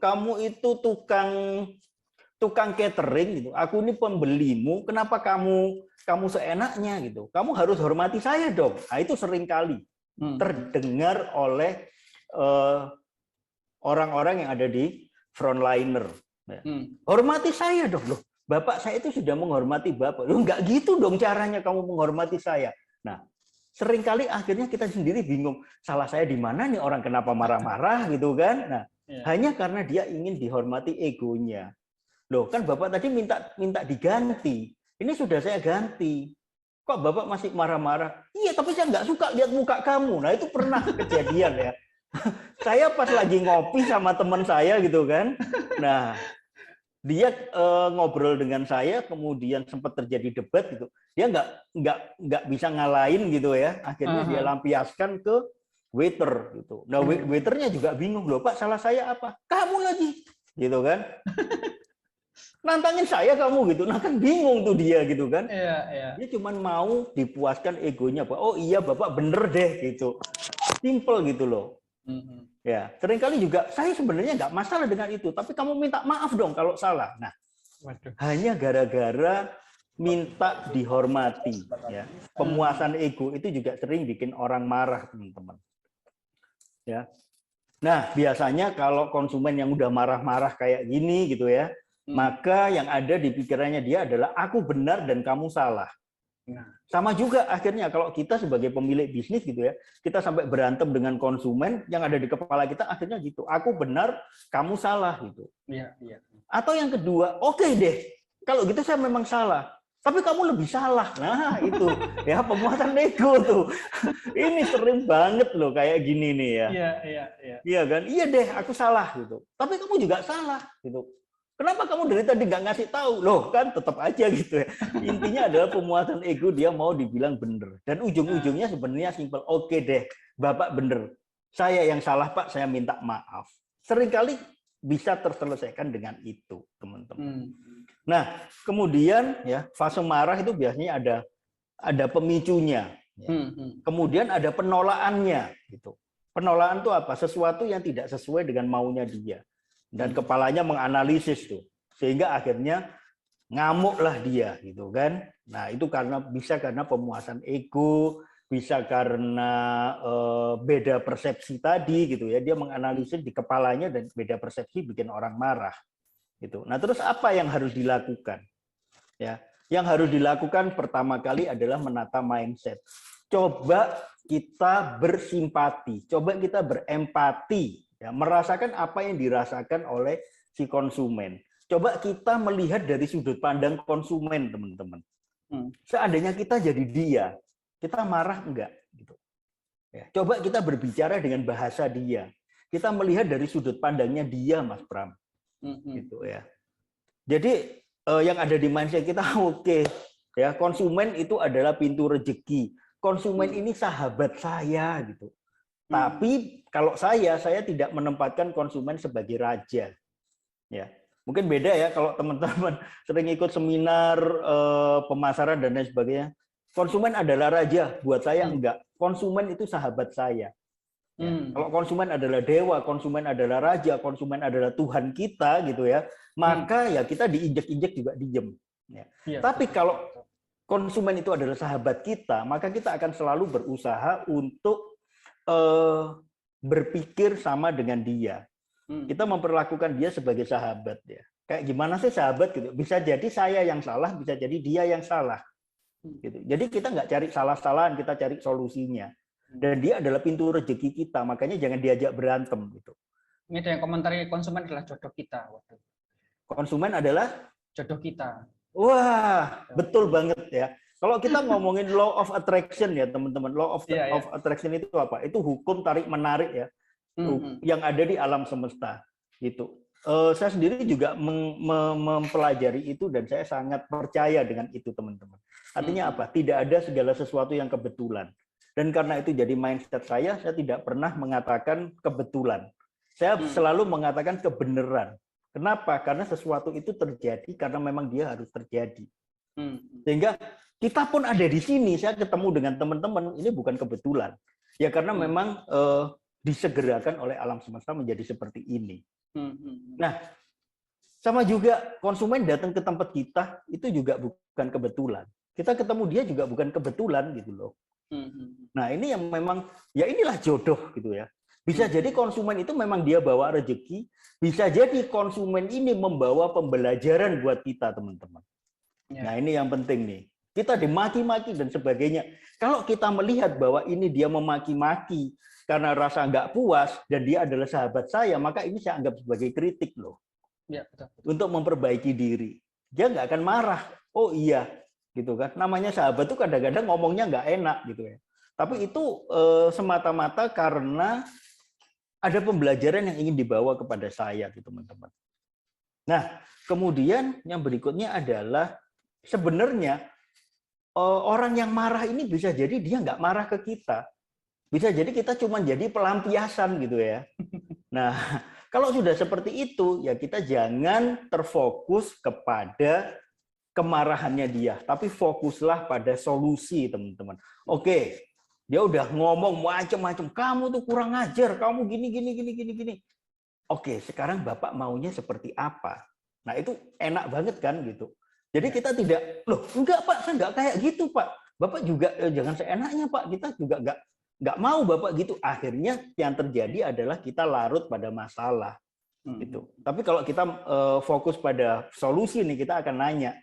S2: Kamu itu tukang catering, gitu. Aku ini pembelimu. Kenapa kamu seenaknya, gitu? Kamu harus hormati saya dong. Nah, itu seringkali terdengar oleh orang-orang yang ada di frontliner. Hormati saya dong, loh. Bapak saya itu sudah menghormati Bapak. Loh, enggak gitu dong caranya kamu menghormati saya. Nah, seringkali akhirnya kita sendiri bingung, salah saya di mana nih, orang kenapa marah-marah gitu kan? Nah, hanya karena dia ingin dihormati egonya. Loh, kan Bapak tadi minta diganti. Ini sudah saya ganti. Kok Bapak masih marah-marah? Iya, tapi saya nggak suka lihat muka kamu. Nah, itu pernah kejadian ya. Saya pas lagi ngopi sama teman saya gitu kan. Nah, dia ngobrol dengan saya, kemudian sempat terjadi debat gitu. Dia nggak bisa ngalahin gitu ya. Akhirnya dia lampiaskan ke waiter gitu. Nah, waiternya juga bingung, loh Pak, salah saya apa? Kamu lagi, gitu kan? Nantangin saya kamu gitu. Nah, kan bingung tuh dia gitu kan. Dia cuma mau dipuaskan egonya, Pak. Oh iya Bapak bener deh gitu. Simple gitu loh. Ya, seringkali juga saya sebenarnya nggak masalah dengan itu, tapi kamu minta maaf dong kalau salah. Nah, hanya gara-gara minta dihormati, ya. Pemuasan ego itu juga sering bikin orang marah, teman-teman. Ya. Nah, biasanya kalau konsumen yang udah marah-marah kayak gini gitu ya, maka yang ada di pikirannya dia adalah aku benar dan kamu salah. Sama juga akhirnya kalau kita sebagai pemilik bisnis gitu ya, kita sampai berantem dengan konsumen, yang ada di kepala kita akhirnya gitu, aku benar, kamu salah gitu. Atau yang kedua, oke deh, kalau gitu saya memang salah, tapi kamu lebih salah. Nah itu ya pemuasan ego tuh. Ini sering banget loh kayak gini nih ya. Iya kan, iya deh aku salah gitu, tapi kamu juga salah gitu. Kenapa kamu dari tadi nggak ngasih tahu? Loh kan tetap aja gitu ya. Intinya adalah pemuasan ego, dia mau dibilang bener. Dan ujung-ujungnya sebenarnya simpel. Oke deh, Bapak bener. Saya yang salah Pak, saya minta maaf. Seringkali bisa terselesaikan dengan itu, teman-teman. Nah, kemudian ya fase marah itu biasanya ada pemicunya. Ya. Kemudian ada penolaannya. Gitu. Penolakan itu apa? Sesuatu yang tidak sesuai dengan maunya dia. Dan kepalanya menganalisis tuh, sehingga akhirnya ngamuklah dia gitu kan. Nah itu bisa karena pemuasan ego, bisa karena beda persepsi tadi gitu ya. Dia menganalisis di kepalanya dan beda persepsi bikin orang marah gitu. Nah terus apa yang harus dilakukan? Ya, yang harus dilakukan pertama kali adalah menata mindset. Coba kita bersimpati, coba kita berempati. Ya, merasakan apa yang dirasakan oleh si konsumen. Coba kita melihat dari sudut pandang konsumen, teman-teman. Seandainya kita jadi dia, kita marah enggak? Gitu. Ya, coba kita berbicara dengan bahasa dia. Kita melihat dari sudut pandangnya dia, Mas Pram. Gitu ya. Jadi yang ada di mindset kita, oke, ya konsumen itu adalah pintu rezeki. Konsumen ini sahabat saya, gitu. Tapi kalau saya tidak menempatkan konsumen sebagai raja. Ya, mungkin beda ya kalau teman-teman sering ikut seminar pemasaran dan lain sebagainya. Konsumen adalah raja, buat saya enggak. Konsumen itu sahabat saya. Ya, kalau konsumen adalah dewa, konsumen adalah raja, konsumen adalah Tuhan kita gitu ya, maka ya kita diinjek-injek juga diem. Ya. Tapi kalau konsumen itu adalah sahabat kita, maka kita akan selalu berusaha untuk berpikir sama dengan dia. Kita memperlakukan dia sebagai sahabat ya. Kayak gimana sih sahabat gitu? Bisa jadi saya yang salah, bisa jadi dia yang salah. Gitu. Jadi kita nggak cari salah-salahan, kita cari solusinya. Dan dia adalah pintu rezeki kita, makanya jangan diajak berantem gitu.
S1: Ini ada yang komentari konsumen adalah jodoh kita. Waduh.
S2: Konsumen adalah
S1: Jodoh kita.
S2: wah, betul banget ya. Kalau kita ngomongin law of attraction ya teman-teman, law of attraction itu apa? Itu hukum tarik menarik ya, yang ada di alam semesta gitu. Saya sendiri juga mempelajari itu dan saya sangat percaya dengan itu teman-teman. Artinya apa? Tidak ada segala sesuatu yang kebetulan. Dan karena itu jadi mindset saya tidak pernah mengatakan kebetulan. Saya selalu mengatakan kebenaran. Kenapa? Karena sesuatu itu terjadi karena memang dia harus terjadi. Sehingga kita pun ada di sini, saya ketemu dengan teman-teman, ini bukan kebetulan. Ya karena memang disegerakan oleh alam semesta menjadi seperti ini. Nah, sama juga konsumen datang ke tempat kita, itu juga bukan kebetulan. Kita ketemu dia juga bukan kebetulan gitu loh. Nah ini yang memang, ya inilah jodoh gitu ya. Bisa jadi konsumen itu memang dia bawa rezeki, bisa jadi konsumen ini membawa pembelajaran buat kita teman-teman. Nah ini yang penting nih. Kita dimaki-maki dan sebagainya. Kalau kita melihat bahwa ini dia memaki-maki karena rasa nggak puas dan dia adalah sahabat saya, maka ini saya anggap sebagai kritik loh.
S1: Ya, betul.
S2: Untuk memperbaiki diri. Dia nggak akan marah. Oh iya, gitu kan. Namanya sahabat tuh kadang-kadang ngomongnya nggak enak gitu ya. Tapi itu semata-mata karena ada pembelajaran yang ingin dibawa kepada saya gitu teman-teman. Nah, kemudian yang berikutnya adalah sebenarnya orang yang marah ini bisa jadi dia nggak marah ke kita. Bisa jadi kita cuma jadi pelampiasan gitu ya. Nah, kalau sudah seperti itu, ya kita jangan terfokus kepada kemarahannya dia, tapi fokuslah pada solusi, teman-teman. Oke, dia udah ngomong macam-macam, kamu tuh kurang ajar, kamu gini. Oke, sekarang Bapak maunya seperti apa? Nah, itu enak banget kan gitu. Jadi kita tidak, loh enggak Pak, saya enggak kayak gitu Pak. Bapak juga jangan seenaknya Pak, kita juga enggak mau Bapak gitu. Akhirnya yang terjadi adalah kita larut pada masalah. Gitu. Tapi kalau kita fokus pada solusi nih, kita akan nanya.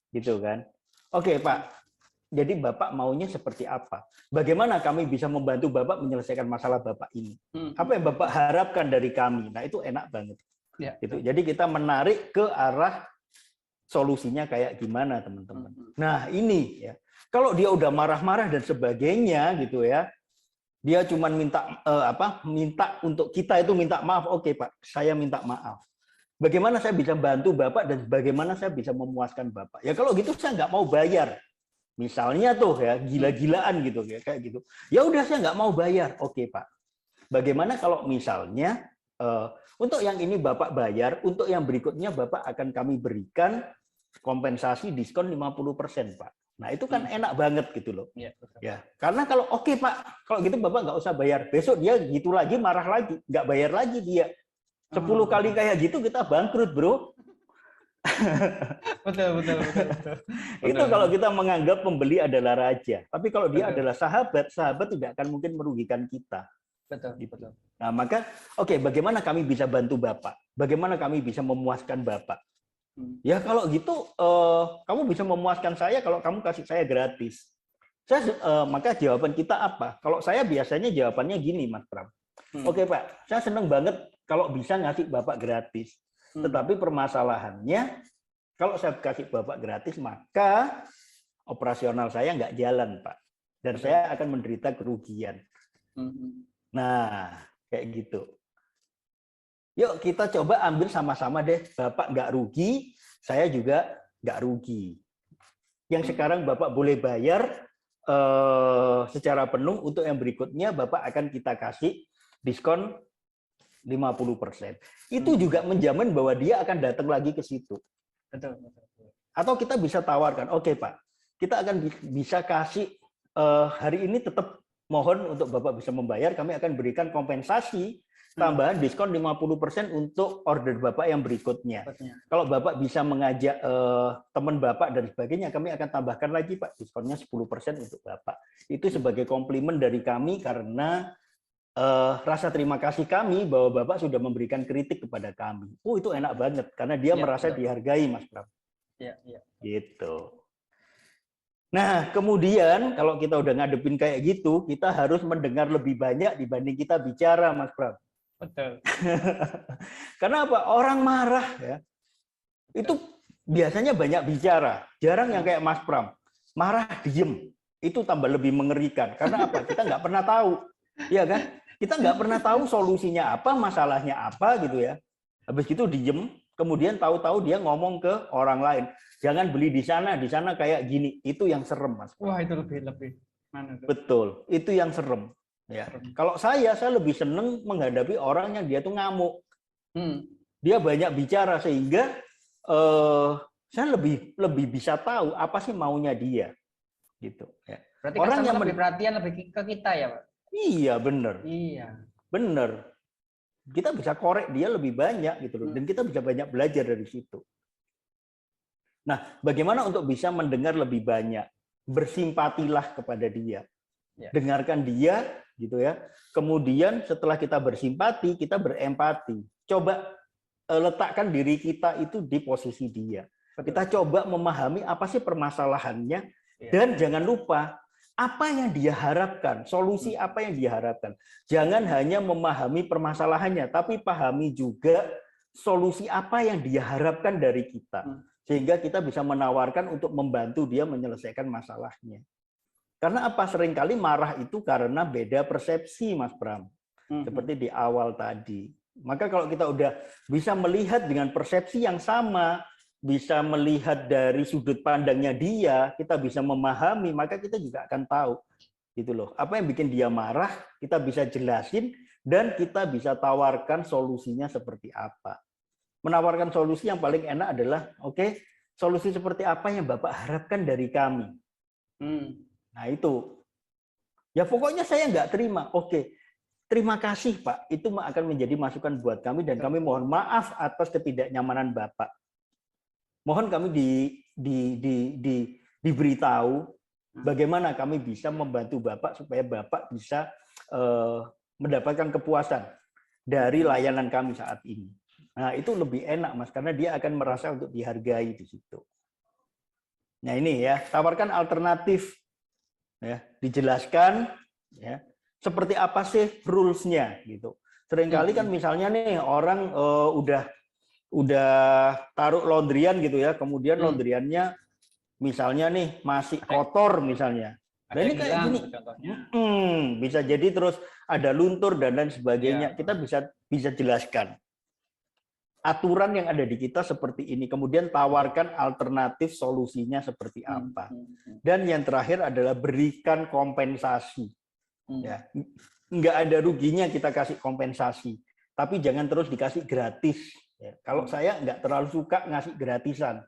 S2: Gitu kan. Oke Pak, jadi Bapak maunya seperti apa? Bagaimana kami bisa membantu Bapak menyelesaikan masalah Bapak ini? Apa yang Bapak harapkan dari kami? Nah itu enak banget. Ya, gitu. Jadi kita menarik ke arah solusinya kayak gimana teman-teman. Nah ini ya, kalau dia udah marah-marah dan sebagainya gitu ya, dia cuma minta minta untuk kita itu minta maaf. Oke Pak, saya minta maaf. Bagaimana saya bisa bantu Bapak dan bagaimana saya bisa memuaskan Bapak? Ya kalau gitu saya nggak mau bayar. Misalnya tuh ya gila-gilaan gitu ya kayak gitu. Ya udah saya nggak mau bayar. Oke Pak. Bagaimana kalau misalnya untuk yang ini Bapak bayar, untuk yang berikutnya Bapak akan kami berikan kompensasi diskon 50% Pak. Nah itu kan enak banget gitu loh. Ya, karena kalau oke Pak, kalau gitu Bapak nggak usah bayar. Besok dia gitu lagi, marah lagi, nggak bayar lagi dia. 10 kali kayak gitu kita bangkrut bro.
S1: Betul.
S2: Itu kalau kita menganggap pembeli adalah raja. Tapi kalau dia adalah sahabat, sahabat tidak akan mungkin merugikan kita.
S1: Betul.
S2: Nah maka, oke, bagaimana kami bisa bantu Bapak? Bagaimana kami bisa memuaskan Bapak? Ya kalau gitu, kamu bisa memuaskan saya kalau kamu kasih saya gratis. Maka jawaban kita apa? Kalau saya biasanya jawabannya gini, Mas Pram. Oke Pak, saya senang banget kalau bisa ngasih Bapak gratis. Tetapi permasalahannya, kalau saya kasih Bapak gratis, maka operasional saya nggak jalan, Pak. Dan saya akan menderita kerugian. Nah, kayak gitu. Yuk kita coba ambil sama-sama deh. Bapak nggak rugi, saya juga nggak rugi. Yang sekarang Bapak boleh bayar secara penuh, untuk yang berikutnya Bapak akan kita kasih diskon 50%. Itu juga menjamin bahwa dia akan datang lagi ke situ.
S1: Betul.
S2: Atau kita bisa tawarkan, oke Pak, kita akan bisa kasih hari ini tetap mohon untuk Bapak bisa membayar, kami akan berikan kompensasi tambahan diskon 50% untuk order Bapak yang berikutnya. Kalau Bapak bisa mengajak teman Bapak dan sebagainya, kami akan tambahkan lagi Pak, diskonnya 10% untuk Bapak. Itu sebagai komplimen dari kami karena rasa terima kasih kami bahwa Bapak sudah memberikan kritik kepada kami. Oh, itu enak banget karena dia merasa dihargai, Mas Pram.
S1: Iya.
S2: Gitu. Nah, kemudian kalau kita udah ngadepin kayak gitu, kita harus mendengar lebih banyak dibanding kita bicara, Mas Pram.
S1: Betul.
S2: Karena apa? Orang marah ya. Itu biasanya banyak bicara, jarang yang kayak Mas Pram. Marah diem, itu tambah lebih mengerikan. Karena apa? Kita nggak pernah tahu, ya kan? Kita nggak pernah tahu solusinya apa, masalahnya apa gitu ya. Habis itu diem, kemudian tahu-tahu dia ngomong ke orang lain. Jangan beli di sana kayak gini. Itu yang serem, Mas.
S1: Wah, itu lebih. Mana itu?
S2: Betul, itu yang serem. Ya. Kalau saya lebih seneng menghadapi orang yang dia tuh ngamuk. Dia banyak bicara sehingga saya lebih bisa tahu apa sih maunya dia. Gitu. Ya.
S1: Berarti
S2: orang yang
S1: lebih perhatian lebih ke kita ya, Pak?
S2: Iya, benar.
S1: Iya.
S2: Benar. Kita bisa korek dia lebih banyak gitu loh, dan kita bisa banyak belajar dari situ. Nah, bagaimana untuk bisa mendengar lebih banyak? Bersimpatilah kepada dia. Ya. Dengarkan dia gitu ya. Kemudian setelah kita bersimpati, kita berempati. Coba letakkan diri kita itu di posisi dia. Betul. Kita coba memahami apa sih permasalahannya, ya. Dan jangan lupa apa yang dia harapkan, solusi apa yang dia harapkan. Jangan hanya memahami permasalahannya, tapi pahami juga solusi apa yang dia harapkan dari kita. Sehingga kita bisa menawarkan untuk membantu dia menyelesaikan masalahnya. Karena apa? Seringkali marah itu karena beda persepsi, Mas Pram. Seperti di awal tadi. Maka kalau kita udah bisa melihat dengan persepsi yang sama, bisa melihat dari sudut pandangnya dia, kita bisa memahami, maka kita juga akan tahu. Gitu loh. Apa yang bikin dia marah, kita bisa jelasin, dan kita bisa tawarkan solusinya seperti apa. Menawarkan solusi yang paling enak adalah, oke, solusi seperti apa yang Bapak harapkan dari kami? Nah itu, ya pokoknya saya nggak terima. Oke, terima kasih Pak, itu akan menjadi masukan buat kami, dan kami mohon maaf atas ketidaknyamanan Bapak. Mohon kami diberitahu bagaimana kami bisa membantu Bapak supaya Bapak bisa mendapatkan kepuasan dari layanan kami saat ini. Nah, itu lebih enak, Mas, karena dia akan merasa untuk dihargai di situ. Nah, ini ya, tawarkan alternatif. Ya, dijelaskan ya, seperti apa sih rules-nya gitu. Seringkali kan misalnya nih orang udah taruh laundryan gitu ya, kemudian laundryannya misalnya nih masih kotor misalnya. Nah, ini kayak gini. Bisa jadi terus ada luntur dan lain sebagainya. Ya. Kita bisa jelaskan aturan yang ada di kita seperti ini, kemudian tawarkan alternatif solusinya seperti apa. Dan yang terakhir adalah berikan kompensasi. Ya, nggak ada ruginya kita kasih kompensasi, tapi jangan terus dikasih gratis. Ya, kalau saya nggak terlalu suka ngasih gratisan,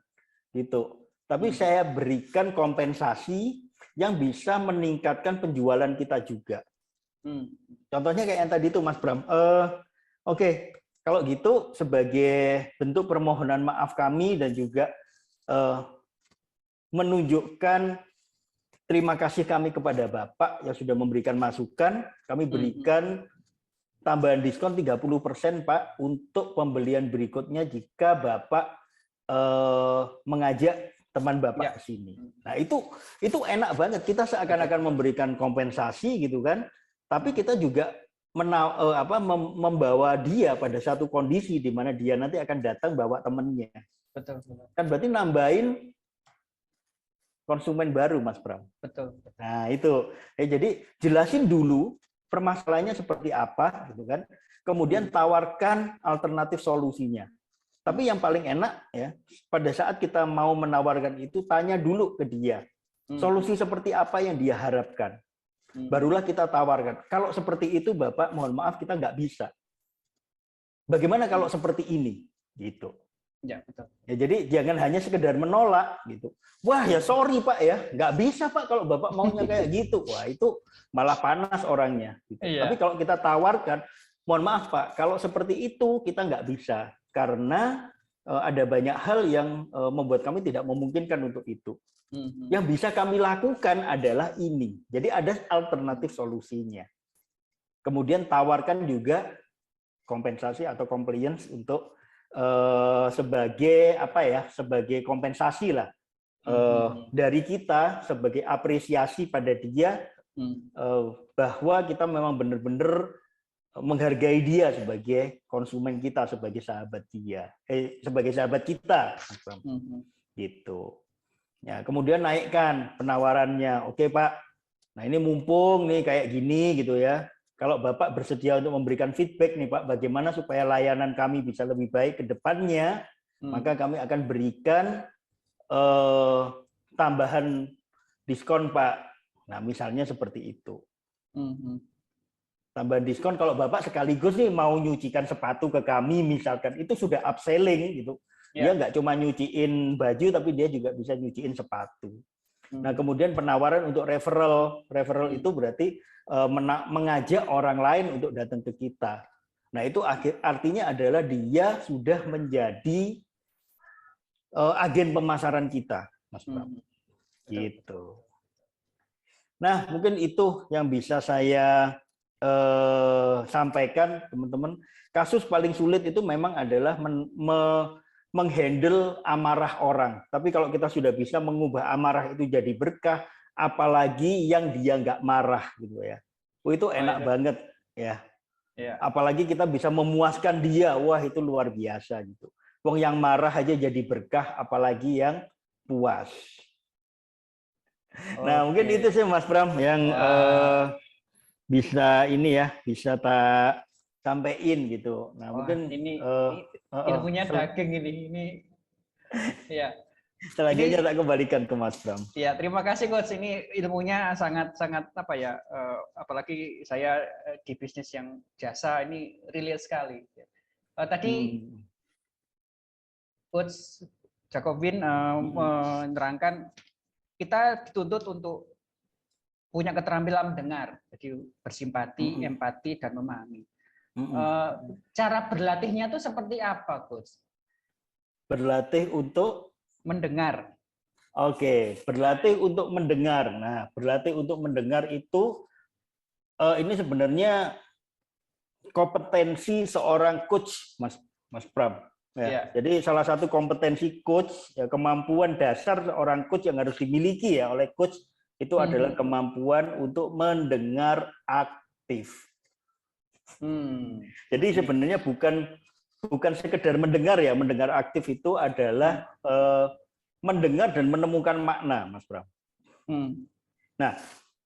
S2: gitu. Tapi saya berikan kompensasi yang bisa meningkatkan penjualan kita juga. Contohnya kayak yang tadi itu, Mas Bram. Oke. Kalau gitu, sebagai bentuk permohonan maaf kami dan juga menunjukkan terima kasih kami kepada Bapak yang sudah memberikan masukan, kami berikan tambahan diskon 30% Pak untuk pembelian berikutnya jika Bapak mengajak teman Bapak ke sini. Nah, itu enak banget. Kita seakan-akan memberikan kompensasi gitu kan, tapi kita juga membawa dia pada satu kondisi di mana dia nanti akan datang bawa temennya. Betul. Kan berarti nambahin konsumen baru, Mas Bram. Betul. Nah itu, jadi jelasin dulu permasalahannya seperti apa, gitu kan. Kemudian tawarkan alternatif solusinya. Tapi yang paling enak ya, pada saat kita mau menawarkan itu, tanya dulu ke dia solusi seperti apa yang dia harapkan. Barulah kita tawarkan. Kalau seperti itu, Bapak, mohon maaf kita nggak bisa. Bagaimana kalau seperti ini? Gitu. Ya, betul. Ya, jadi jangan hanya sekedar menolak gitu. Wah ya sorry Pak ya, nggak bisa Pak kalau Bapak maunya kayak gitu. Wah itu malah panas orangnya. Gitu. Iya. Tapi kalau kita tawarkan, mohon maaf Pak, kalau seperti itu kita nggak bisa karena ada banyak hal yang membuat kami tidak memungkinkan untuk itu. Yang bisa kami lakukan adalah ini. Jadi ada alternatif solusinya. Kemudian tawarkan juga kompensasi atau compliance untuk sebagai apa ya, sebagai kompensasi lah dari kita sebagai apresiasi pada dia bahwa kita memang benar-benar menghargai dia sebagai konsumen kita, sebagai sahabat dia, sebagai sahabat kita, gitu. Ya, kemudian naikkan penawarannya. Oke Pak, nah ini mumpung nih kayak gini gitu ya. Kalau Bapak bersedia untuk memberikan feedback nih Pak, bagaimana supaya layanan kami bisa lebih baik ke depannya, maka kami akan berikan tambahan diskon Pak. Nah misalnya seperti itu. Tambahan diskon kalau Bapak sekaligus nih mau nyucikan sepatu ke kami misalkan, itu sudah upselling gitu. Dia nggak cuma nyuciin baju tapi dia juga bisa nyuciin sepatu. Nah kemudian penawaran untuk referral itu berarti mengajak orang lain untuk datang ke kita. Nah itu artinya adalah dia sudah menjadi agen pemasaran kita, Mas Bram. Gitu. Nah mungkin itu yang bisa saya sampaikan teman-teman. Kasus paling sulit itu memang adalah menghandle amarah orang. Tapi kalau kita sudah bisa mengubah amarah itu jadi berkah, apalagi yang dia nggak marah gitu ya. Itu enak banget ya. Apalagi kita bisa memuaskan dia, wah itu luar biasa gitu. Wong yang marah aja jadi berkah, apalagi yang puas. Nah mungkin itu sih Mas Bram yang bisa ini ya, bisa tak sampein gitu. Nah mungkin
S1: ini ilmunya daging ini ya.
S2: Selanjutnya tak kembalikan ke Mas Bram.
S1: Ya, terima kasih Coach. Ini ilmunya sangat apa ya? Apalagi saya di bisnis yang jasa ini relate sekali. Tadi Coach Jacobin menerangkan kita dituntut untuk punya keterampilan mendengar, jadi bersimpati, empati, dan memahami. Cara berlatihnya itu seperti apa, Coach?
S2: Berlatih untuk
S1: mendengar.
S2: Oke, berlatih untuk mendengar. Nah, berlatih untuk mendengar itu ini sebenarnya kompetensi seorang coach, Mas Pram. Ya. Jadi salah satu kompetensi coach, ya, kemampuan dasar seorang coach yang harus dimiliki ya oleh coach itu adalah kemampuan untuk mendengar aktif. Jadi sebenarnya bukan sekedar mendengar ya, mendengar aktif itu adalah mendengar dan menemukan makna, Mas Bram. Nah,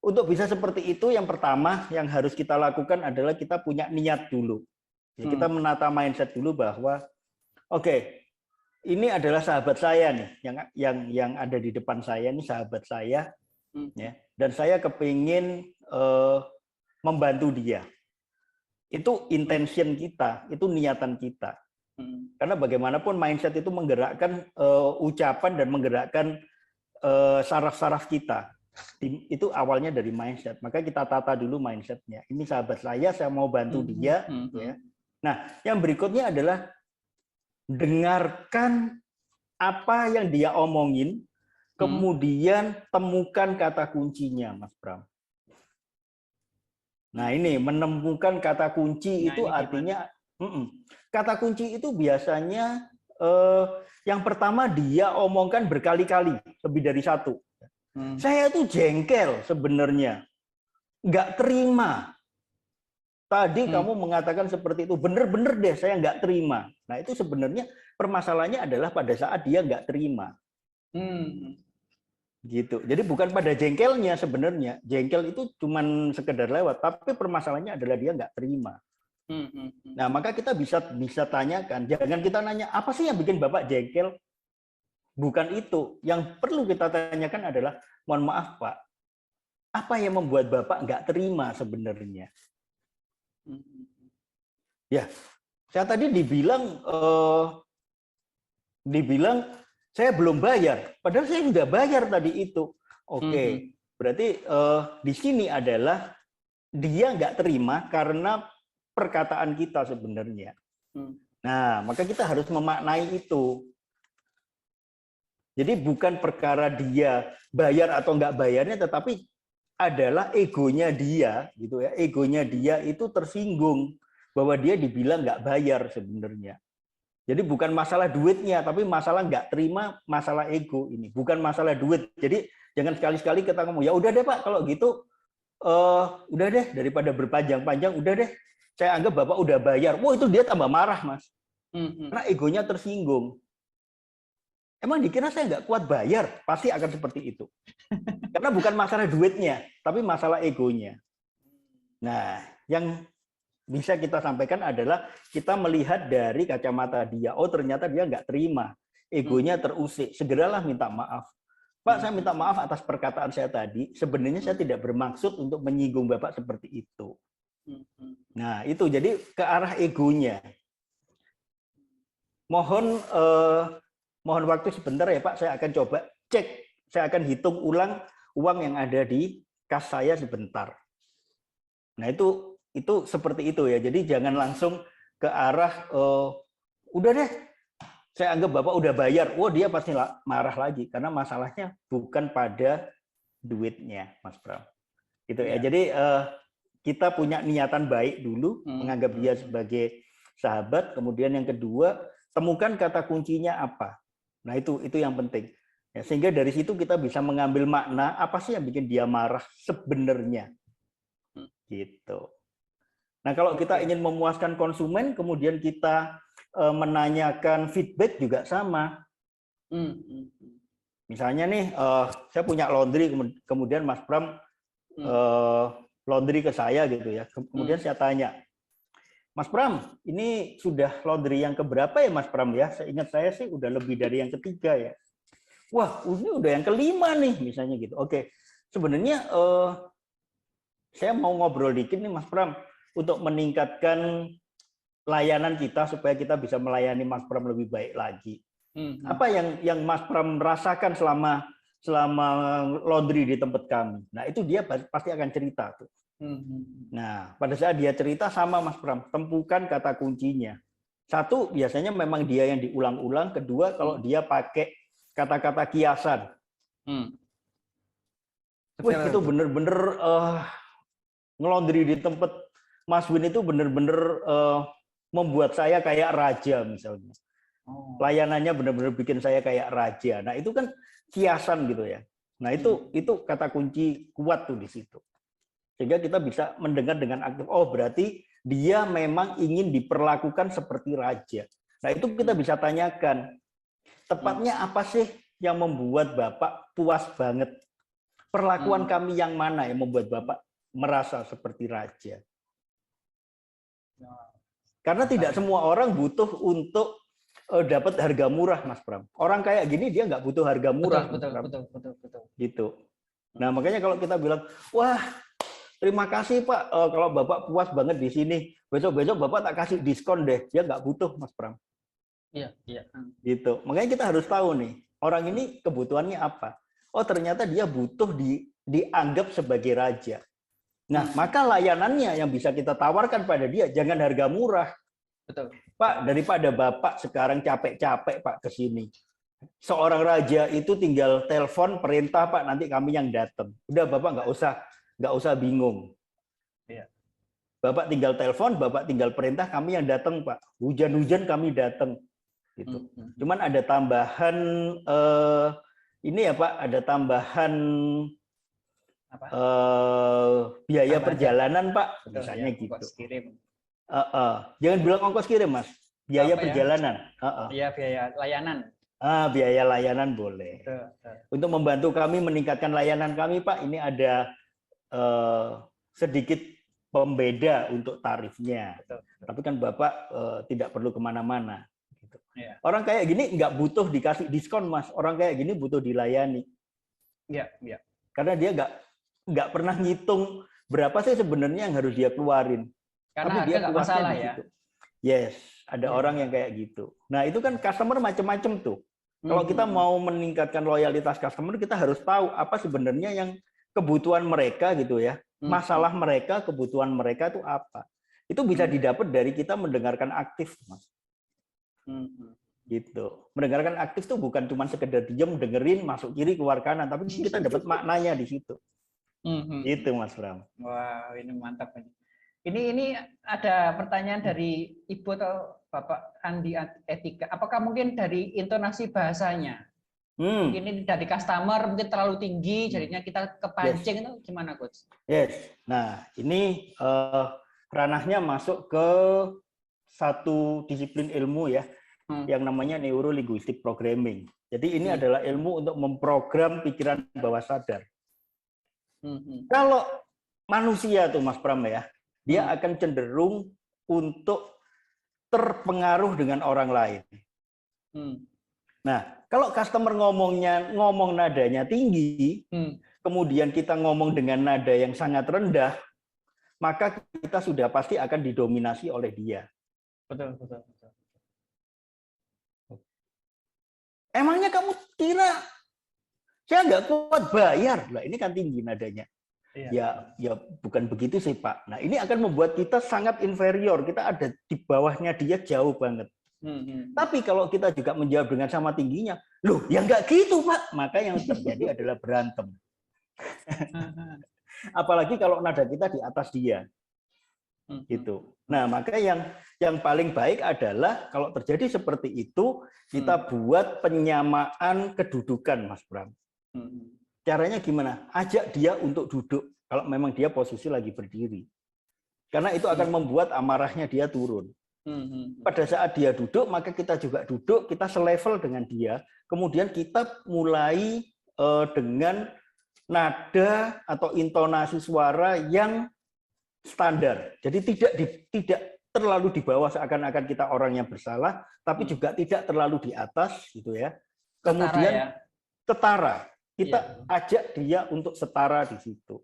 S2: untuk bisa seperti itu, yang pertama yang harus kita lakukan adalah kita punya niat dulu. Ya, kita menata mindset dulu bahwa, oke, ini adalah sahabat saya nih, yang ada di depan saya ini sahabat saya. Ya, dan saya kepingin membantu dia. Itu intention kita, itu niatan kita. Karena bagaimanapun mindset itu menggerakkan ucapan dan menggerakkan saraf-saraf kita. Itu awalnya dari mindset. Maka kita tata dulu mindsetnya. Ini sahabat saya mau bantu dia. Ya. Nah, yang berikutnya adalah dengarkan apa yang dia omongin. Kemudian temukan kata kuncinya, Mas Bram. Nah ini menemukan kata kunci itu artinya, kata kunci itu biasanya yang pertama dia omongkan berkali-kali, lebih dari satu. Saya tuh jengkel sebenarnya, nggak terima. Tadi kamu mengatakan seperti itu, bener-bener deh saya nggak terima. Nah itu sebenarnya permasalahannya adalah pada saat dia nggak terima. Gitu. Jadi bukan pada jengkelnya sebenarnya. Jengkel itu cuman sekedar lewat, tapi permasalahannya adalah dia nggak terima. Nah, maka kita bisa tanyakan, jangan kita nanya apa sih yang bikin Bapak jengkel? Bukan itu. Yang perlu kita tanyakan adalah, mohon maaf Pak, apa yang membuat Bapak nggak terima sebenarnya? Ya, saya tadi dibilang saya belum bayar, padahal saya sudah bayar tadi itu. Oke, berarti di sini adalah dia nggak terima karena perkataan kita sebenarnya. Nah, maka kita harus memaknai itu. Jadi bukan perkara dia bayar atau nggak bayarnya, tetapi adalah egonya dia, gitu ya. Egonya dia itu tersinggung bahwa dia dibilang nggak bayar sebenarnya. Jadi bukan masalah duitnya, tapi masalah nggak terima, masalah ego ini. Bukan masalah duit. Jadi jangan sekali-sekali kita ngomong, ya udah deh Pak, kalau gitu udah deh, daripada berpanjang-panjang, udah deh. Saya anggap Bapak udah bayar. Wah, itu dia tambah marah, Mas. Karena egonya tersinggung. Emang dikira saya nggak kuat bayar? Pasti akan seperti itu. Karena bukan masalah duitnya, tapi masalah egonya. Nah, yang bisa kita sampaikan adalah kita melihat dari kacamata dia. Oh, ternyata dia nggak terima. Egonya terusik. Segeralah minta maaf. Pak, saya minta maaf atas perkataan saya tadi. Sebenarnya saya tidak bermaksud untuk menyinggung Bapak seperti itu. Nah, itu jadi ke arah egonya. Mohon waktu sebentar ya Pak, saya akan coba cek. Saya akan hitung ulang uang yang ada di kas saya sebentar. Nah, itu seperti itu ya. Jadi jangan langsung ke arah udah deh, saya anggap Bapak udah bayar. Wah, dia pasti marah lagi karena masalahnya bukan pada duitnya, Mas Pram. Gitu ya. Jadi kita punya niatan baik dulu, menganggap dia sebagai sahabat. Kemudian yang kedua, temukan kata kuncinya apa. Nah, itu yang penting. Ya, sehingga dari situ kita bisa mengambil makna apa sih yang bikin dia marah sebenarnya. Gitu. Nah, kalau kita ingin memuaskan konsumen, kemudian kita menanyakan feedback juga sama. Misalnya nih, saya punya laundry, kemudian Mas Pram laundry ke saya gitu ya. Kemudian saya tanya, Mas Pram, ini sudah laundry yang keberapa ya Mas Pram ya? Seingat saya sih udah lebih dari yang ketiga ya. Wah, ini udah yang kelima nih, misalnya gitu. Oke, sebenarnya saya mau ngobrol dikit nih Mas Pram, untuk meningkatkan layanan kita supaya kita bisa melayani Mas Pram lebih baik lagi. Apa yang Mas Pram rasakan selama laundry di tempat kami? Nah, itu dia pasti akan cerita tuh. Nah, pada saat dia cerita sama Mas Pram, temukan kata kuncinya. Satu, biasanya memang dia yang diulang-ulang. Kedua, kalau dia pakai kata-kata kiasan. Wih, itu bener-bener ngelondri di tempat Mas Win itu bener-bener membuat saya kayak raja misalnya. Layanannya bener-bener bikin saya kayak raja. Nah, itu kan kiasan gitu ya. Nah, itu kata kunci kuat tuh di situ. Sehingga kita bisa mendengar dengan aktif, oh berarti dia memang ingin diperlakukan seperti raja. Nah, itu kita bisa tanyakan, tepatnya apa sih yang membuat Bapak puas banget? Perlakuan kami yang mana yang membuat Bapak merasa seperti raja? Karena tidak semua orang butuh untuk dapat harga murah, Mas Pram. Orang kayak gini dia nggak butuh harga murah. Betul. Gitu. Nah, makanya kalau kita bilang, wah, terima kasih Pak, kalau Bapak puas banget di sini, besok-besok Bapak tak kasih diskon deh. Dia nggak butuh, Mas Pram.
S1: Iya.
S2: Gitu. Makanya kita harus tahu nih, orang ini kebutuhannya apa. Oh, ternyata dia butuh dianggap sebagai raja. Nah, maka layanannya yang bisa kita tawarkan pada dia, jangan harga murah.
S1: Betul.
S2: Pak, daripada Bapak sekarang capek-capek Pak ke sini. Seorang raja itu tinggal telepon perintah Pak, nanti kami yang datang. Udah Bapak nggak usah bingung.
S1: Iya.
S2: Bapak tinggal telepon, Bapak tinggal perintah, kami yang datang Pak. Hujan-hujan kami datang. Gitu. Cuman ada tambahan ini ya Pak, ada tambahan biaya perjalanan Pak, misalnya ya, gitu.
S1: Ongkos kirim.
S2: Jangan bilang ongkos kirim Mas, biaya perjalanan.
S1: Iya, biaya layanan.
S2: Biaya layanan boleh. Betul. Untuk membantu kami meningkatkan layanan kami Pak, ini ada sedikit pembeda untuk tarifnya. Betul. Tapi kan Bapak tidak perlu kemana-mana. Gitu. Ya. Orang kayak gini nggak butuh dikasih diskon Mas, orang kayak gini butuh dilayani.
S1: Iya.
S2: Karena dia nggak pernah ngitung berapa sih sebenarnya yang harus dia keluarin.
S1: Karena
S2: tapi dia
S1: nggak masalah ya.
S2: Yes, ada orang yang kayak gitu. Nah, itu kan customer macam-macam tuh. Kalau kita mau meningkatkan loyalitas customer, kita harus tahu apa sebenarnya yang kebutuhan mereka gitu ya. Masalah mereka, kebutuhan mereka itu apa. Itu bisa didapat dari kita mendengarkan aktif, Mas. Gitu. Mendengarkan aktif tuh bukan cuma sekedar diam, dengerin, masuk kiri, keluar kanan, tapi kita dapat maknanya di situ. Itu Mas Bram.
S1: Wah, ini mantap. Ini ada pertanyaan dari Ibu atau Bapak Andi Etika. Apakah mungkin dari intonasi bahasanya? Mungkin ini dari customer mungkin terlalu tinggi, jadinya kita kepancing. Itu gimana, Coach?
S2: Yes. Nah, ini ranahnya masuk ke satu disiplin ilmu ya, yang namanya Neuro-Linguistic Programming. Jadi ini adalah ilmu untuk memprogram pikiran bawah sadar. Kalau manusia tuh Mas Pram ya, dia akan cenderung untuk terpengaruh dengan orang lain. Nah, kalau customer ngomong nadanya tinggi, kemudian kita ngomong dengan nada yang sangat rendah, maka kita sudah pasti akan didominasi oleh dia.
S1: Betul.
S2: Emangnya kamu kira saya nggak kuat bayar? Lah ini kan tinggi nadanya. Ya bukan begitu sih Pak. Nah ini akan membuat kita sangat inferior. Kita ada di bawahnya dia jauh banget. Tapi kalau kita juga menjawab dengan sama tingginya, loh ya nggak gitu Pak. Maka yang terjadi adalah berantem. Apalagi kalau nada kita di atas dia. Gitu. Nah maka yang paling baik adalah kalau terjadi seperti itu, kita buat penyamaan kedudukan Mas Bram. Caranya gimana? Ajak dia untuk duduk kalau memang dia posisi lagi berdiri. Karena itu akan membuat amarahnya dia turun. Pada saat dia duduk, maka kita juga duduk, kita selevel dengan dia. Kemudian kita mulai dengan nada atau intonasi suara yang standar. Jadi tidak terlalu di bawah seakan-akan kita orang yang bersalah, tapi juga tidak terlalu di atas gitu ya. Kemudian setara. Kita ajak dia untuk setara di situ.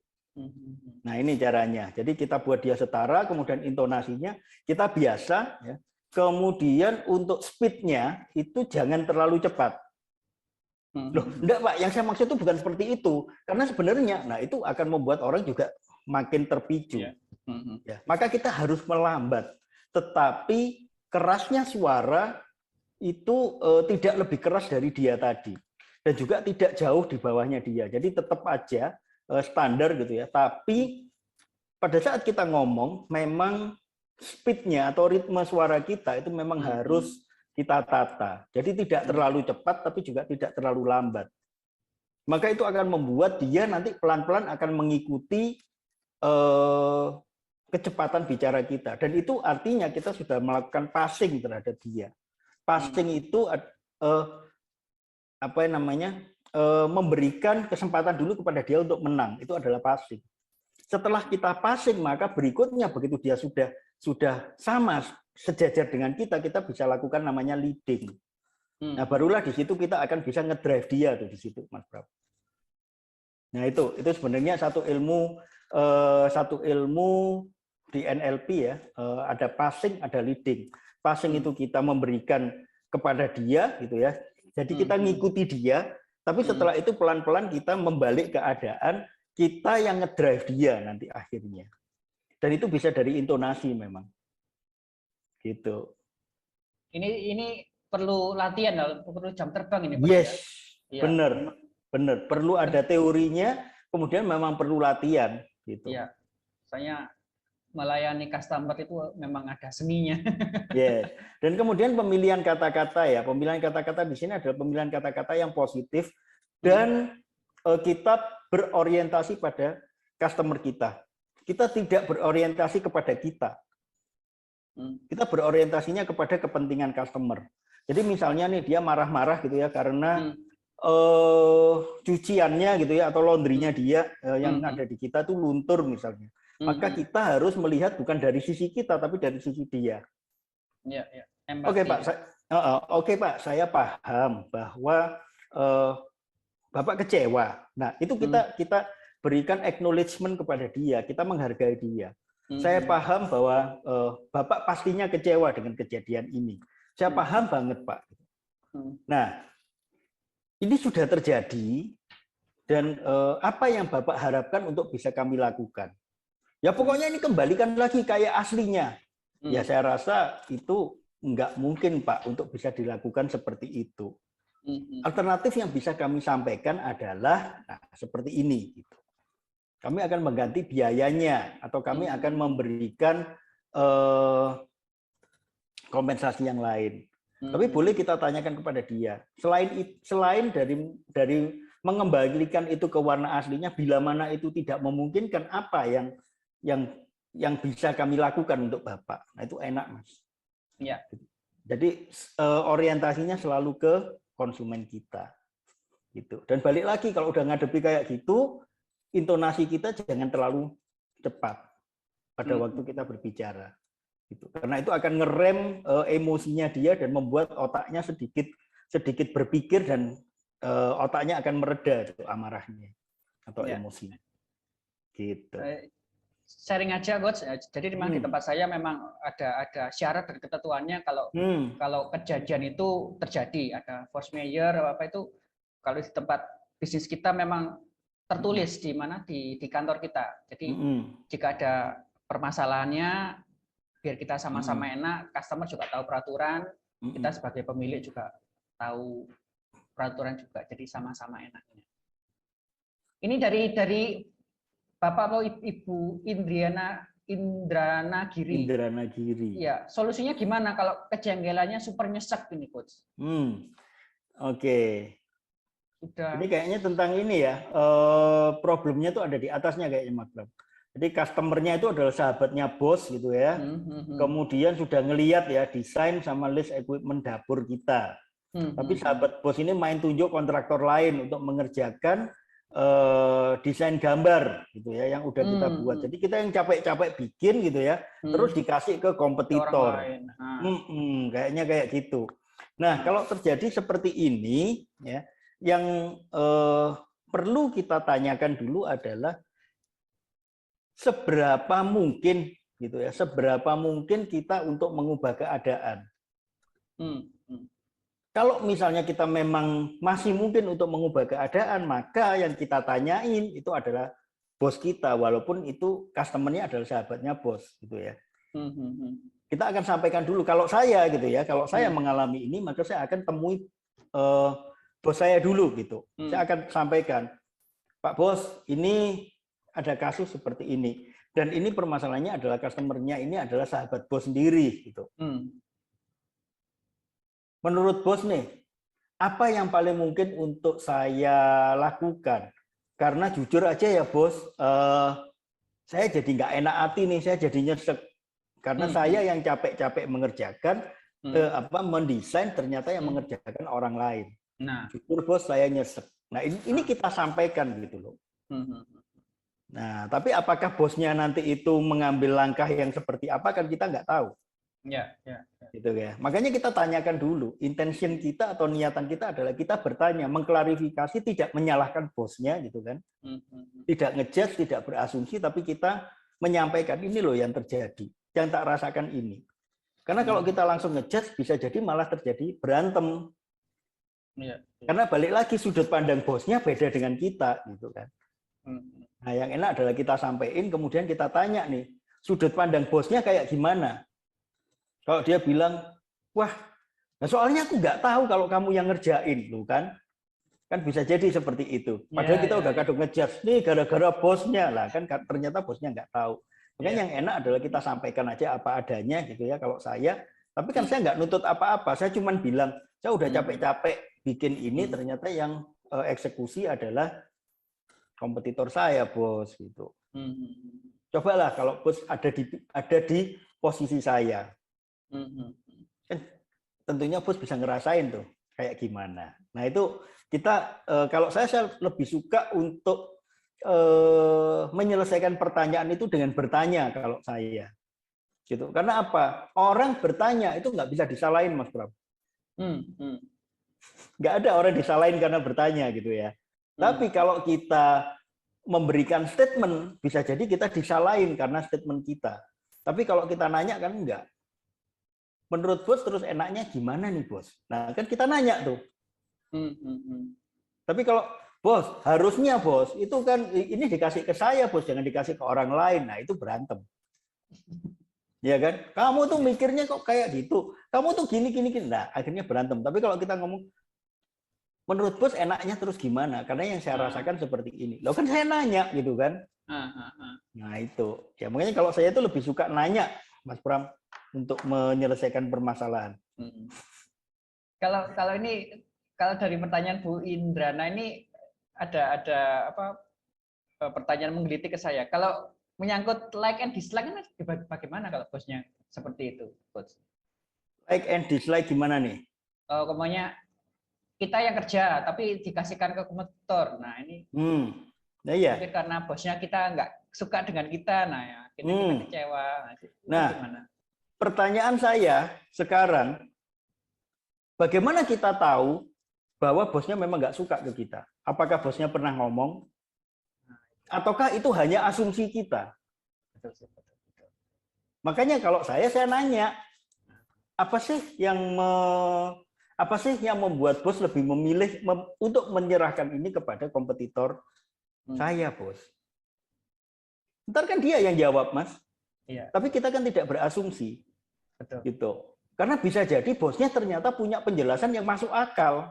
S2: Nah ini caranya. Jadi kita buat dia setara, kemudian intonasinya kita biasa. Ya. Kemudian untuk speednya itu jangan terlalu cepat. Loh, enggak Pak, yang saya maksud itu bukan seperti itu. Karena sebenarnya, nah itu akan membuat orang juga makin terpicu. Ya, maka kita harus melambat. Tetapi kerasnya suara itu tidak lebih keras dari dia tadi. Dan juga tidak jauh di bawahnya dia. Jadi tetap aja standar gitu ya. Tapi pada saat kita ngomong, memang speednya atau ritme suara kita itu memang harus kita tata. Jadi tidak terlalu cepat, tapi juga tidak terlalu lambat. Maka itu akan membuat dia nanti pelan-pelan akan mengikuti kecepatan bicara kita. Dan itu artinya kita sudah melakukan passing terhadap dia. Passing itu memberikan kesempatan dulu kepada dia untuk menang. Itu adalah passing. Setelah kita passing, maka berikutnya begitu dia sudah sama sejajar dengan kita bisa lakukan namanya leading. Nah, barulah di situ kita akan bisa ngedrive dia tuh di situ, Mas Bram. Nah, itu sebenarnya satu ilmu di NLP ya, ada passing, ada leading. Passing itu kita memberikan kepada dia gitu ya. Jadi kita ngikuti dia, tapi setelah itu pelan-pelan kita membalik keadaan, kita yang ngedrive dia nanti akhirnya. Dan itu bisa dari intonasi memang. Gitu.
S1: Ini perlu latihan, perlu jam terbang ini.
S2: Yes, ya? Benar. Perlu ada teorinya, kemudian memang perlu latihan. Gitu.
S1: Iya, soalnya melayani customer itu memang ada seninya.
S2: Yes. Dan kemudian pemilihan kata-kata ya, pemilihan kata-kata di sini adalah pemilihan kata-kata yang positif dan kita berorientasi pada customer kita. Kita tidak berorientasi kepada kita. Kita berorientasinya kepada kepentingan customer. Jadi misalnya nih dia marah-marah gitu ya karena cuciannya gitu ya atau laundrynya dia yang ada di kita tuh luntur misalnya. Maka kita harus melihat bukan dari sisi kita tapi dari sisi dia.
S1: Ya.
S2: Oke Pak, saya paham bahwa Bapak kecewa. Nah itu kita berikan acknowledgement kepada dia, kita menghargai dia. Saya paham bahwa Bapak pastinya kecewa dengan kejadian ini. Saya paham banget Pak. Nah ini sudah terjadi dan apa yang Bapak harapkan untuk bisa kami lakukan? Ya pokoknya ini kembalikan lagi kayak aslinya. Ya saya rasa itu nggak mungkin Pak untuk bisa dilakukan seperti itu. Alternatif yang bisa kami sampaikan adalah seperti ini. Gitu. Kami akan mengganti biayanya atau kami akan memberikan kompensasi yang lain. Tapi boleh kita tanyakan kepada dia. Selain dari mengembalikan itu ke warna aslinya, bila mana itu tidak memungkinkan, apa yang bisa kami lakukan untuk Bapak? Nah, itu enak, Mas.
S1: Ya.
S2: Jadi orientasinya selalu ke konsumen kita. Gitu. Dan balik lagi kalau udah ngadepi kayak gitu, intonasi kita jangan terlalu cepat pada waktu kita berbicara. Gitu. Karena itu akan ngerem emosinya dia dan membuat otaknya sedikit berpikir dan otaknya akan mereda itu amarahnya atau emosinya. Gitu.
S1: Sharing aja, Coach. Jadi memang di tempat saya memang ada syarat dan ketentuannya kalau kejadian itu terjadi, ada force majeure apa itu, kalau di tempat bisnis kita memang tertulis di mana di kantor kita. Jadi jika ada permasalahannya, biar kita sama-sama enak, customer juga tahu peraturan, kita sebagai pemilik juga tahu peraturan juga, jadi sama-sama enaknya. Ini dari Bapak atau Ibu Indrana Giri. Ya, solusinya gimana kalau kejenggelannya super nyesek ini, Coach?
S2: Oke. Ini kayaknya tentang ini ya, problemnya tuh ada di atasnya kayaknya, Mas Bram. Jadi customer-nya itu adalah sahabatnya bos gitu ya. Kemudian sudah ngelihat ya desain sama list equipment dapur kita. Tapi sahabat bos ini main tunjuk kontraktor lain untuk mengerjakan desain gambar gitu ya yang udah kita buat. Jadi kita yang capek-capek bikin gitu ya, terus dikasih ke kompetitor. Kayaknya kayak gitu. Nah, kalau terjadi seperti ini ya, yang perlu kita tanyakan dulu adalah seberapa mungkin gitu ya, seberapa mungkin kita untuk mengubah keadaan. Kalau misalnya kita memang masih mungkin untuk mengubah keadaan, maka yang kita tanyain itu adalah bos kita, walaupun itu customer-nya adalah sahabatnya bos gitu ya. Kita akan sampaikan dulu, kalau saya gitu ya, kalau saya mengalami ini, maka saya akan temui bos saya dulu gitu. Saya akan sampaikan, Pak Bos, ini ada kasus seperti ini, dan ini permasalahannya adalah customer-nya ini adalah sahabat bos sendiri gitu. Menurut bos nih, apa yang paling mungkin untuk saya lakukan? Karena jujur aja ya bos, saya jadi nggak enak hati nih, saya jadi nyesek. Karena saya yang capek-capek mengerjakan, mendesain, ternyata yang mengerjakan orang lain. Nah, jujur bos, saya nyesek. Nah, ini kita sampaikan gitu loh. Nah, tapi apakah bosnya nanti itu mengambil langkah yang seperti apa kan kita nggak tahu.
S1: Ya.
S2: Gitu ya. Makanya kita tanyakan dulu, intention kita atau niatan kita adalah kita bertanya, mengklarifikasi, tidak menyalahkan bosnya gitu kan. Tidak ngejudge, tidak berasumsi, tapi kita menyampaikan ini loh yang terjadi, yang tak rasakan ini. Karena kalau kita langsung ngejudge bisa jadi malah terjadi berantem. Karena balik lagi sudut pandang bosnya beda dengan kita gitu kan. Nah, yang enak adalah kita sampaikan, kemudian kita tanya nih, sudut pandang bosnya kayak gimana? Kalau dia bilang, wah, nah soalnya aku nggak tahu kalau kamu yang ngerjain, loh kan? Kan bisa jadi seperti itu. Padahal kita udah kadung ngejudge, nih gara-gara bosnya lah, kan ternyata bosnya nggak tahu. Makanya yang enak adalah kita sampaikan aja apa adanya gitu ya. Kalau saya, tapi kan saya nggak nuntut apa-apa, saya cuma bilang, saya udah capek-capek bikin ini, ternyata yang eksekusi adalah kompetitor saya, bos gitu. Cobalah kalau bos ada di posisi saya. Kan tentunya bos bisa ngerasain tuh kayak gimana. Nah, itu kita kalau saya lebih suka untuk menyelesaikan pertanyaan itu dengan bertanya kalau saya. Gitu. Karena apa? Orang bertanya itu nggak bisa disalahin, Mas Bram. Nggak ada orang disalahin karena bertanya gitu ya. Tapi kalau kita memberikan statement, bisa jadi kita disalahin karena statement kita. Tapi kalau kita nanya kan enggak. Menurut bos terus enaknya gimana nih bos? Nah kan kita nanya tuh. Tapi kalau bos harusnya bos itu kan ini dikasih ke saya bos, jangan dikasih ke orang lain. Nah itu berantem. Ya kan? Kamu tuh mikirnya kok kayak gitu. Kamu tuh gini. Nah akhirnya berantem. Tapi kalau kita ngomong menurut bos enaknya terus gimana? Karena yang saya rasakan seperti ini. Loh kan saya nanya gitu kan. Nah itu, ya makanya kalau saya itu lebih suka nanya, Mas Pram, untuk menyelesaikan permasalahan.
S1: Kalau ini, kalau dari pertanyaan Bu Indrana ini ada apa pertanyaan menggelitik ke saya. Kalau menyangkut like and dislike ini bagaimana kalau bosnya seperti itu, Coach?
S2: Like and dislike gimana nih?
S1: Kemauannya kita yang kerja tapi dikasihkan ke kompetitor. Nah ini
S2: nah, iya.
S1: mungkin karena bosnya kita nggak suka dengan kita, nah ya kita kecewa.
S2: Nah,
S1: gimana?
S2: Pertanyaan saya sekarang, bagaimana kita tahu bahwa bosnya memang nggak suka ke kita? Apakah bosnya pernah ngomong? Ataukah itu hanya asumsi kita? Makanya kalau saya nanya, apa sih yang membuat bos lebih memilih untuk menyerahkan ini kepada kompetitor saya, bos? Ntar kan dia yang jawab, Mas.
S1: Iya.
S2: Tapi kita kan tidak berasumsi.
S1: Betul.
S2: Gitu. Karena bisa jadi bosnya ternyata punya penjelasan yang masuk akal.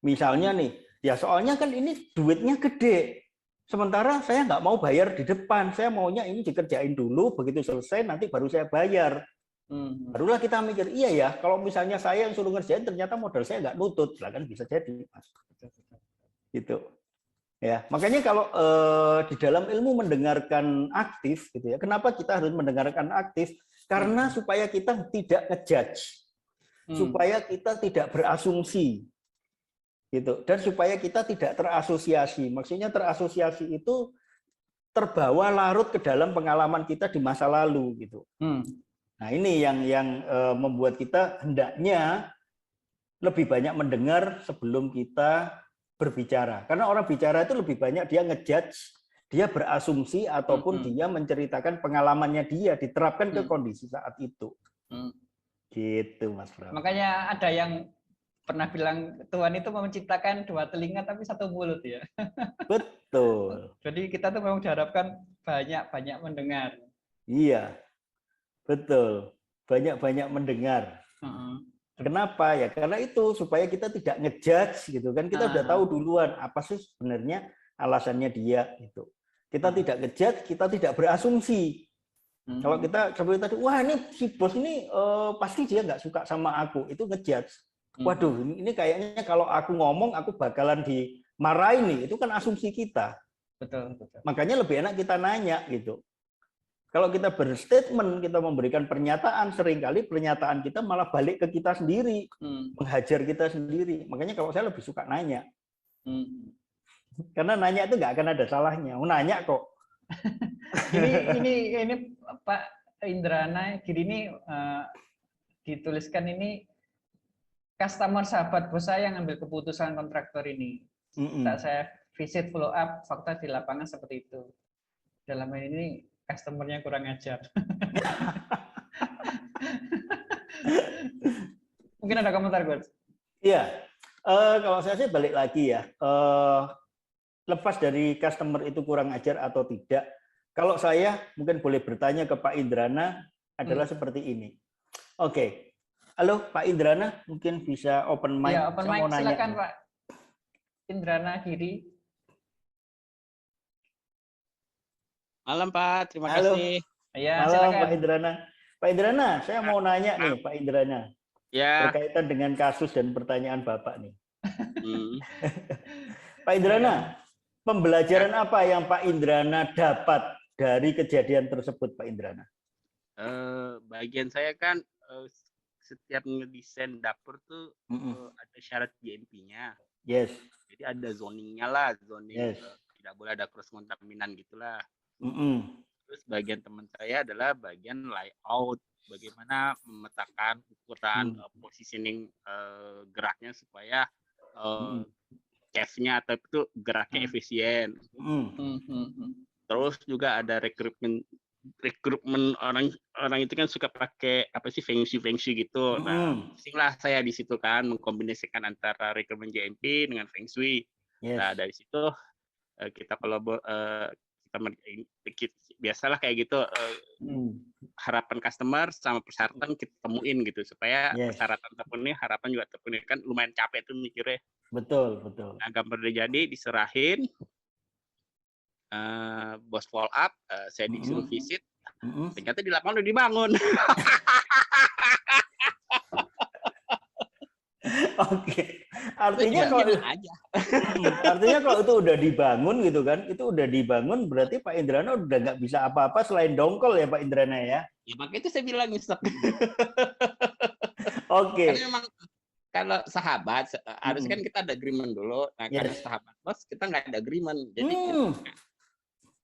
S2: Misalnya nih, ya soalnya kan ini duitnya gede. Sementara saya nggak mau bayar di depan. Saya maunya ini dikerjain dulu, begitu selesai nanti baru saya bayar. Barulah kita mikir, iya ya, kalau misalnya saya yang suruh ngerjain ternyata modal saya nggak nutut, lah kan bisa jadi, Mas. Gitu. Ya, makanya kalau di dalam ilmu mendengarkan aktif, gitu ya, kenapa kita harus mendengarkan aktif? Karena supaya kita tidak ngejudge, supaya kita tidak berasumsi, gitu, dan supaya kita tidak terasosiasi. Maksudnya terasosiasi itu terbawa larut ke dalam pengalaman kita di masa lalu, gitu. Nah ini yang membuat kita hendaknya lebih banyak mendengar sebelum kita berbicara. Karena orang bicara itu lebih banyak dia ngejudge, dia berasumsi ataupun dia menceritakan pengalamannya dia diterapkan ke kondisi saat itu. Gitu, Mas Bram.
S1: Makanya ada yang pernah bilang Tuhan itu menciptakan 2 telinga tapi 1 mulut ya.
S2: Betul.
S1: Jadi kita tuh memang diharapkan banyak-banyak mendengar.
S2: Iya, betul. Banyak-banyak mendengar. Kenapa ya? Karena itu supaya kita tidak ngejudge gitu kan. Kita udah tahu duluan apa sih sebenarnya alasannya dia itu. Kita tidak ngejudge, kita tidak berasumsi. Kalau kita seperti tadi, wah ini si bos ini pasti dia nggak suka sama aku, itu ngejudge. Waduh, ini kayaknya kalau aku ngomong aku bakalan dimarahin nih. Itu kan asumsi kita.
S1: Betul.
S2: Makanya lebih enak kita nanya gitu. Kalau kita berstatement, kita memberikan pernyataan, seringkali pernyataan kita malah balik ke kita sendiri, menghajar kita sendiri. Makanya kalau saya lebih suka nanya. Karena nanya itu nggak akan ada salahnya. Mau nanya kok.
S1: ini Pak Indrana, gini ini dituliskan ini customer sahabat bos saya yang ambil keputusan kontraktor ini. Saat saya visit follow up, fakta di lapangan seperti itu. Dalam ini customernya kurang ajar. Mungkin ada komentar, Coach?
S2: Iya, kalau saya sih balik lagi ya. Lepas dari customer itu kurang ajar atau tidak, kalau saya mungkin boleh bertanya ke Pak Indrana adalah seperti ini. Oke. Halo Pak Indrana, mungkin bisa open mic.
S1: Ya, open mic, silakan Pak Indrana Giri.
S4: Malam Pak, terima kasih.
S1: Ya,
S2: malam
S1: silakan.
S2: Pak Indrana. Pak Indrana, saya mau nanya nih Pak Indrana.
S4: Ya.
S2: Berkaitan dengan kasus dan pertanyaan Bapak nih. Pak Indrana, pembelajaran apa yang Pak Indrana dapat dari kejadian tersebut, Pak Indrana?
S4: Bagian saya kan setiap ngedesain dapur tuh ada syarat GMP-nya.
S2: Yes.
S4: Jadi ada zoningnya lah, zoning tidak boleh ada cross kontaminan gitulah. Terus bagian teman saya adalah bagian layout, bagaimana memetakan ukuran positioning geraknya supaya chefnya atau itu geraknya efisien. Terus juga ada rekrutmen orang itu kan suka pakai apa sih feng shui gitu. Nah, singlah saya di situ kan mengkombinasikan antara rekrutmen GMP dengan feng shui. Nah, dari situ kita biasalah kayak gitu harapan customer sama persyaratan kita temuin gitu supaya persyaratan terpenuhi, harapan juga terpenuhi. Kan lumayan capek tuh mikirnya.
S2: Betul.
S4: Nah, gambar udah jadi diserahin. bos follow up, saya disuruh visit, ternyata di lapangan udah dibangun.
S2: Oke, artinya kalau itu udah dibangun gitu kan, itu udah dibangun berarti Pak Indrana udah nggak bisa apa-apa selain dongkol ya Pak Indrana ya?
S4: Ya makanya itu saya bilang nyesek.
S2: Oke.
S4: Karena memang kalau sahabat harusnya kan kita ada agreement dulu. Nah karena sahabat bos kita nggak ada agreement, jadi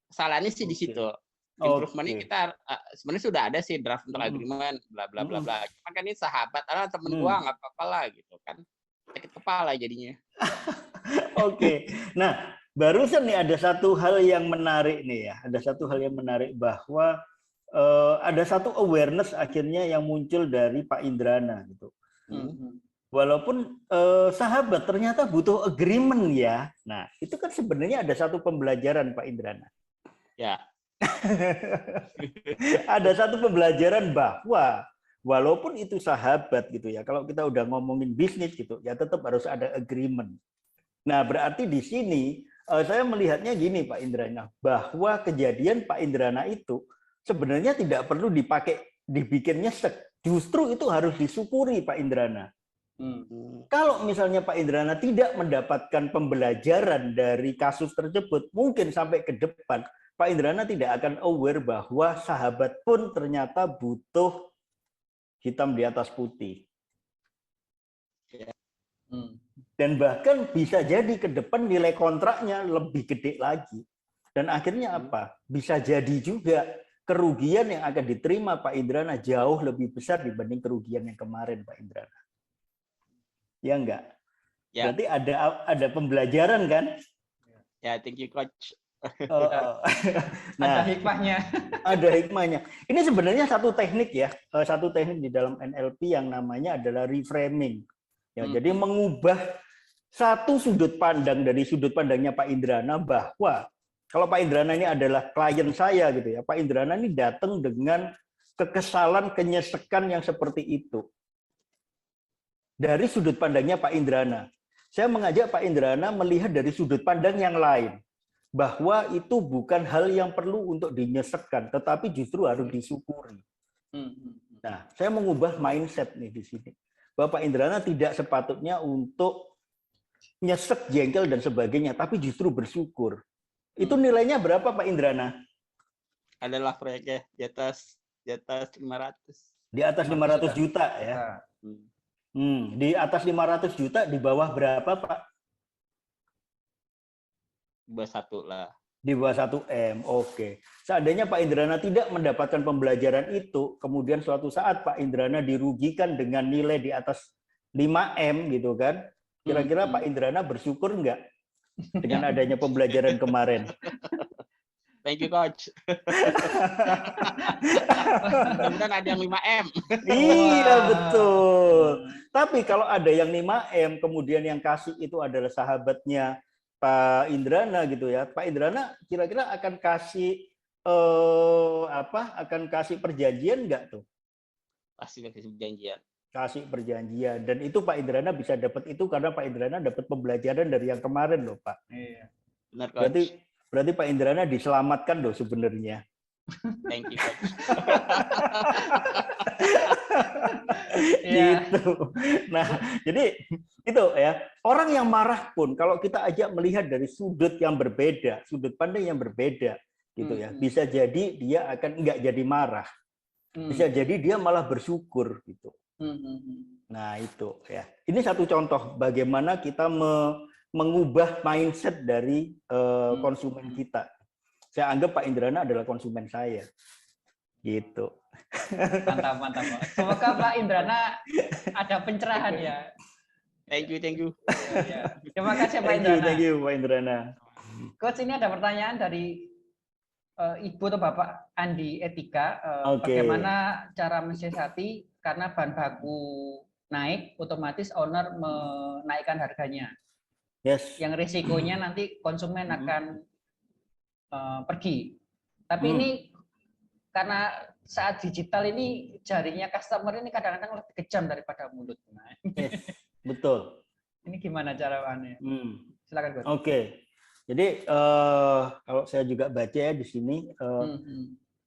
S4: kesalahannya sih di situ. Improvementnya kita sebenarnya sudah ada sih draft untuk agreement, bla bla bla bla. Cuma kan ini sahabat, temen gua nggak apa-apa lah gitu kan. Sakit kepala jadinya.
S2: Oke. Nah, barusan nih ada satu hal yang menarik nih ya. Ada satu hal yang menarik bahwa ada satu awareness akhirnya yang muncul dari Pak Indrana gitu. Walaupun sahabat ternyata butuh agreement ya. Nah, itu kan sebenarnya ada satu pembelajaran Pak Indrana.
S4: Ya.
S2: Ada satu pembelajaran bahwa walaupun itu sahabat gitu ya, kalau kita udah ngomongin bisnis gitu, ya tetap harus ada agreement. Nah, berarti di sini saya melihatnya gini Pak Indrana, bahwa kejadian Pak Indrana itu sebenarnya tidak perlu dibikin nyesek. Justru itu harus disyukuri Pak Indrana. Kalau misalnya Pak Indrana tidak mendapatkan pembelajaran dari kasus tersebut, mungkin sampai ke depan Pak Indrana tidak akan aware bahwa sahabat pun ternyata butuh hitam di atas putih. Dan bahkan bisa jadi ke depan nilai kontraknya lebih gede lagi. Dan akhirnya apa? Bisa jadi juga kerugian yang akan diterima Pak Indrana jauh lebih besar dibanding kerugian yang kemarin Pak Indrana. Ya enggak? Ya. Berarti ada pembelajaran kan?
S4: Ya, thank you coach.
S2: Nah,
S1: ada hikmahnya.
S2: Ada hikmahnya. Ini sebenarnya satu teknik ya, satu teknik di dalam NLP yang namanya adalah reframing. Ya, jadi mengubah satu sudut pandang dari sudut pandangnya Pak Indrana bahwa kalau Pak Indrana ini adalah klien saya gitu ya, Pak Indrana ini datang dengan kekesalan, kenyesekan yang seperti itu. Dari sudut pandangnya Pak Indrana. Saya mengajak Pak Indrana melihat dari sudut pandang yang lain. Bahwa itu bukan hal yang perlu untuk dinyesekkan, tetapi justru harus disyukuri. Nah, saya mengubah mindset nih di sini. Bahwa Pak Indrana tidak sepatutnya untuk nyesek, jengkel, dan sebagainya, tapi justru bersyukur. Itu nilainya berapa Pak Indrana?
S4: Adalah proyeknya di atas 500.
S2: Di atas 500 juta ya. Di atas 500 juta, di bawah berapa Pak?
S4: Di bawah 1 lah.
S2: Di bawah 1 M, oke. Seandainya Pak Indrana tidak mendapatkan pembelajaran itu, kemudian suatu saat Pak Indrana dirugikan dengan nilai di atas 5 M gitu kan, kira-kira Pak Indrana bersyukur nggak dengan adanya pembelajaran kemarin?
S4: Thank you coach. Mudah-mudahan ada yang 5M.
S2: Iya betul. Tapi kalau ada yang 5M, kemudian yang kasih itu adalah sahabatnya Pak Indrana gitu ya. Pak Indrana kira-kira akan kasih akan kasih perjanjian nggak tuh?
S4: Pasti kasih perjanjian.
S2: Kasih perjanjian. Dan itu Pak Indrana bisa dapat itu karena Pak Indrana dapat pembelajaran dari yang kemarin loh Pak.
S4: Iya. Benar coach.
S2: Berarti Pak Indrana diselamatkan loh sebenarnya.
S4: Thank you coach.
S2: Gitu. Nah, jadi itu ya. Orang yang marah pun kalau kita ajak melihat dari sudut yang berbeda, sudut pandang yang berbeda, gitu ya. Bisa jadi dia akan nggak jadi marah. Bisa jadi dia malah bersyukur gitu. Nah, itu ya. Ini satu contoh bagaimana kita mengubah mindset dari konsumen kita. Saya anggap Pak Indrana adalah konsumen saya. Gitu.
S1: Mantap. Semoga Pak Indrana ada pencerahan ya.
S4: Thank you.
S1: Ya. Terima kasih Pak Indrana.
S2: Thank you Pak Indrana.
S1: Coach, ini ada pertanyaan dari Ibu atau Bapak Andi Etika.
S2: Okay.
S1: Bagaimana cara mensiasati karena bahan baku naik, otomatis owner menaikkan harganya.
S2: Yes.
S1: Yang risikonya nanti konsumen akan pergi. Tapi ini karena saat digital ini jarinya customer ini kadang-kadang lebih kejam daripada mulut.
S2: Yes, betul.
S1: Ini gimana cara aneh?
S2: Silakan
S1: Coach.
S2: Oke. Jadi kalau saya juga baca ya di sini,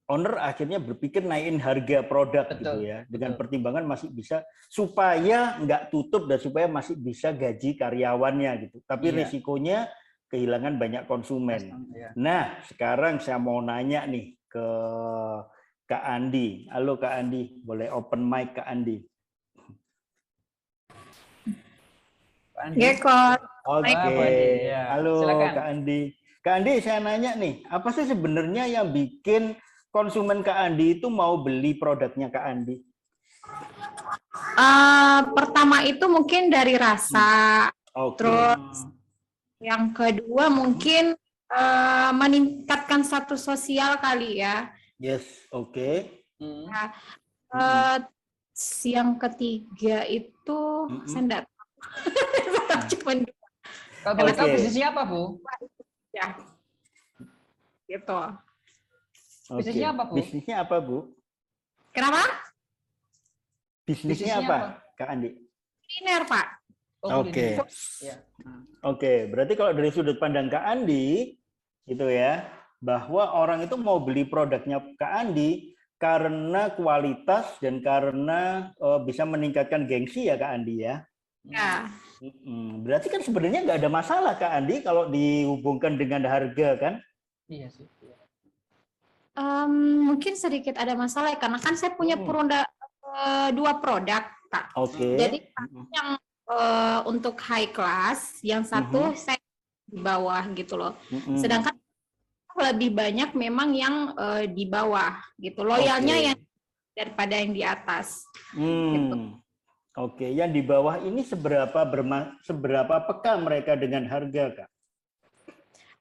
S2: owner akhirnya berpikir naikin harga produk gitu ya, dengan pertimbangan masih bisa supaya nggak tutup dan supaya masih bisa gaji karyawannya gitu. Tapi risikonya kehilangan banyak konsumen. Nah, sekarang saya mau nanya nih ke Kak Andi. Halo Kak Andi, boleh open mic Kak Andi?
S5: Gekor.
S2: Oke. Halo Kak Andi. Kak Andi, saya nanya nih, apa sih sebenarnya yang bikin konsumen Kak Andi itu mau beli produknya Kak Andi?
S5: Pertama itu mungkin dari rasa, terus yang kedua mungkin meningkatkan status sosial kali ya.
S2: Yes, oke.
S5: Yang ketiga itu saya enggak cuman.
S1: Kalau boleh tahu bisnisnya apa, Bu?
S5: Ya, gitu.
S1: Bisnisnya apa, Bu?
S2: Bisnisnya apa, Bu?
S5: Kenapa?
S2: Bisnisnya apa, Kak Andi?
S5: Kuliner, Pak.
S2: Oke. Oke, berarti kalau dari sudut pandang Kak Andi, gitu ya, bahwa orang itu mau beli produknya Kak Andi karena kualitas dan karena bisa meningkatkan gengsi ya Kak Andi ya?
S5: Ya.
S2: Berarti kan sebenarnya nggak ada masalah Kak Andi kalau dihubungkan dengan harga kan?
S1: Iya sih.
S5: Mungkin sedikit ada masalah karena kan saya punya dua produk Kak. Jadi yang untuk high class, yang satu saya di bawah gitu loh. Sedangkan lebih banyak memang yang di bawah gitu. Loyalnya yang daripada yang di atas. Gitu.
S2: Oke, yang di bawah ini seberapa peka mereka dengan harga, Kak?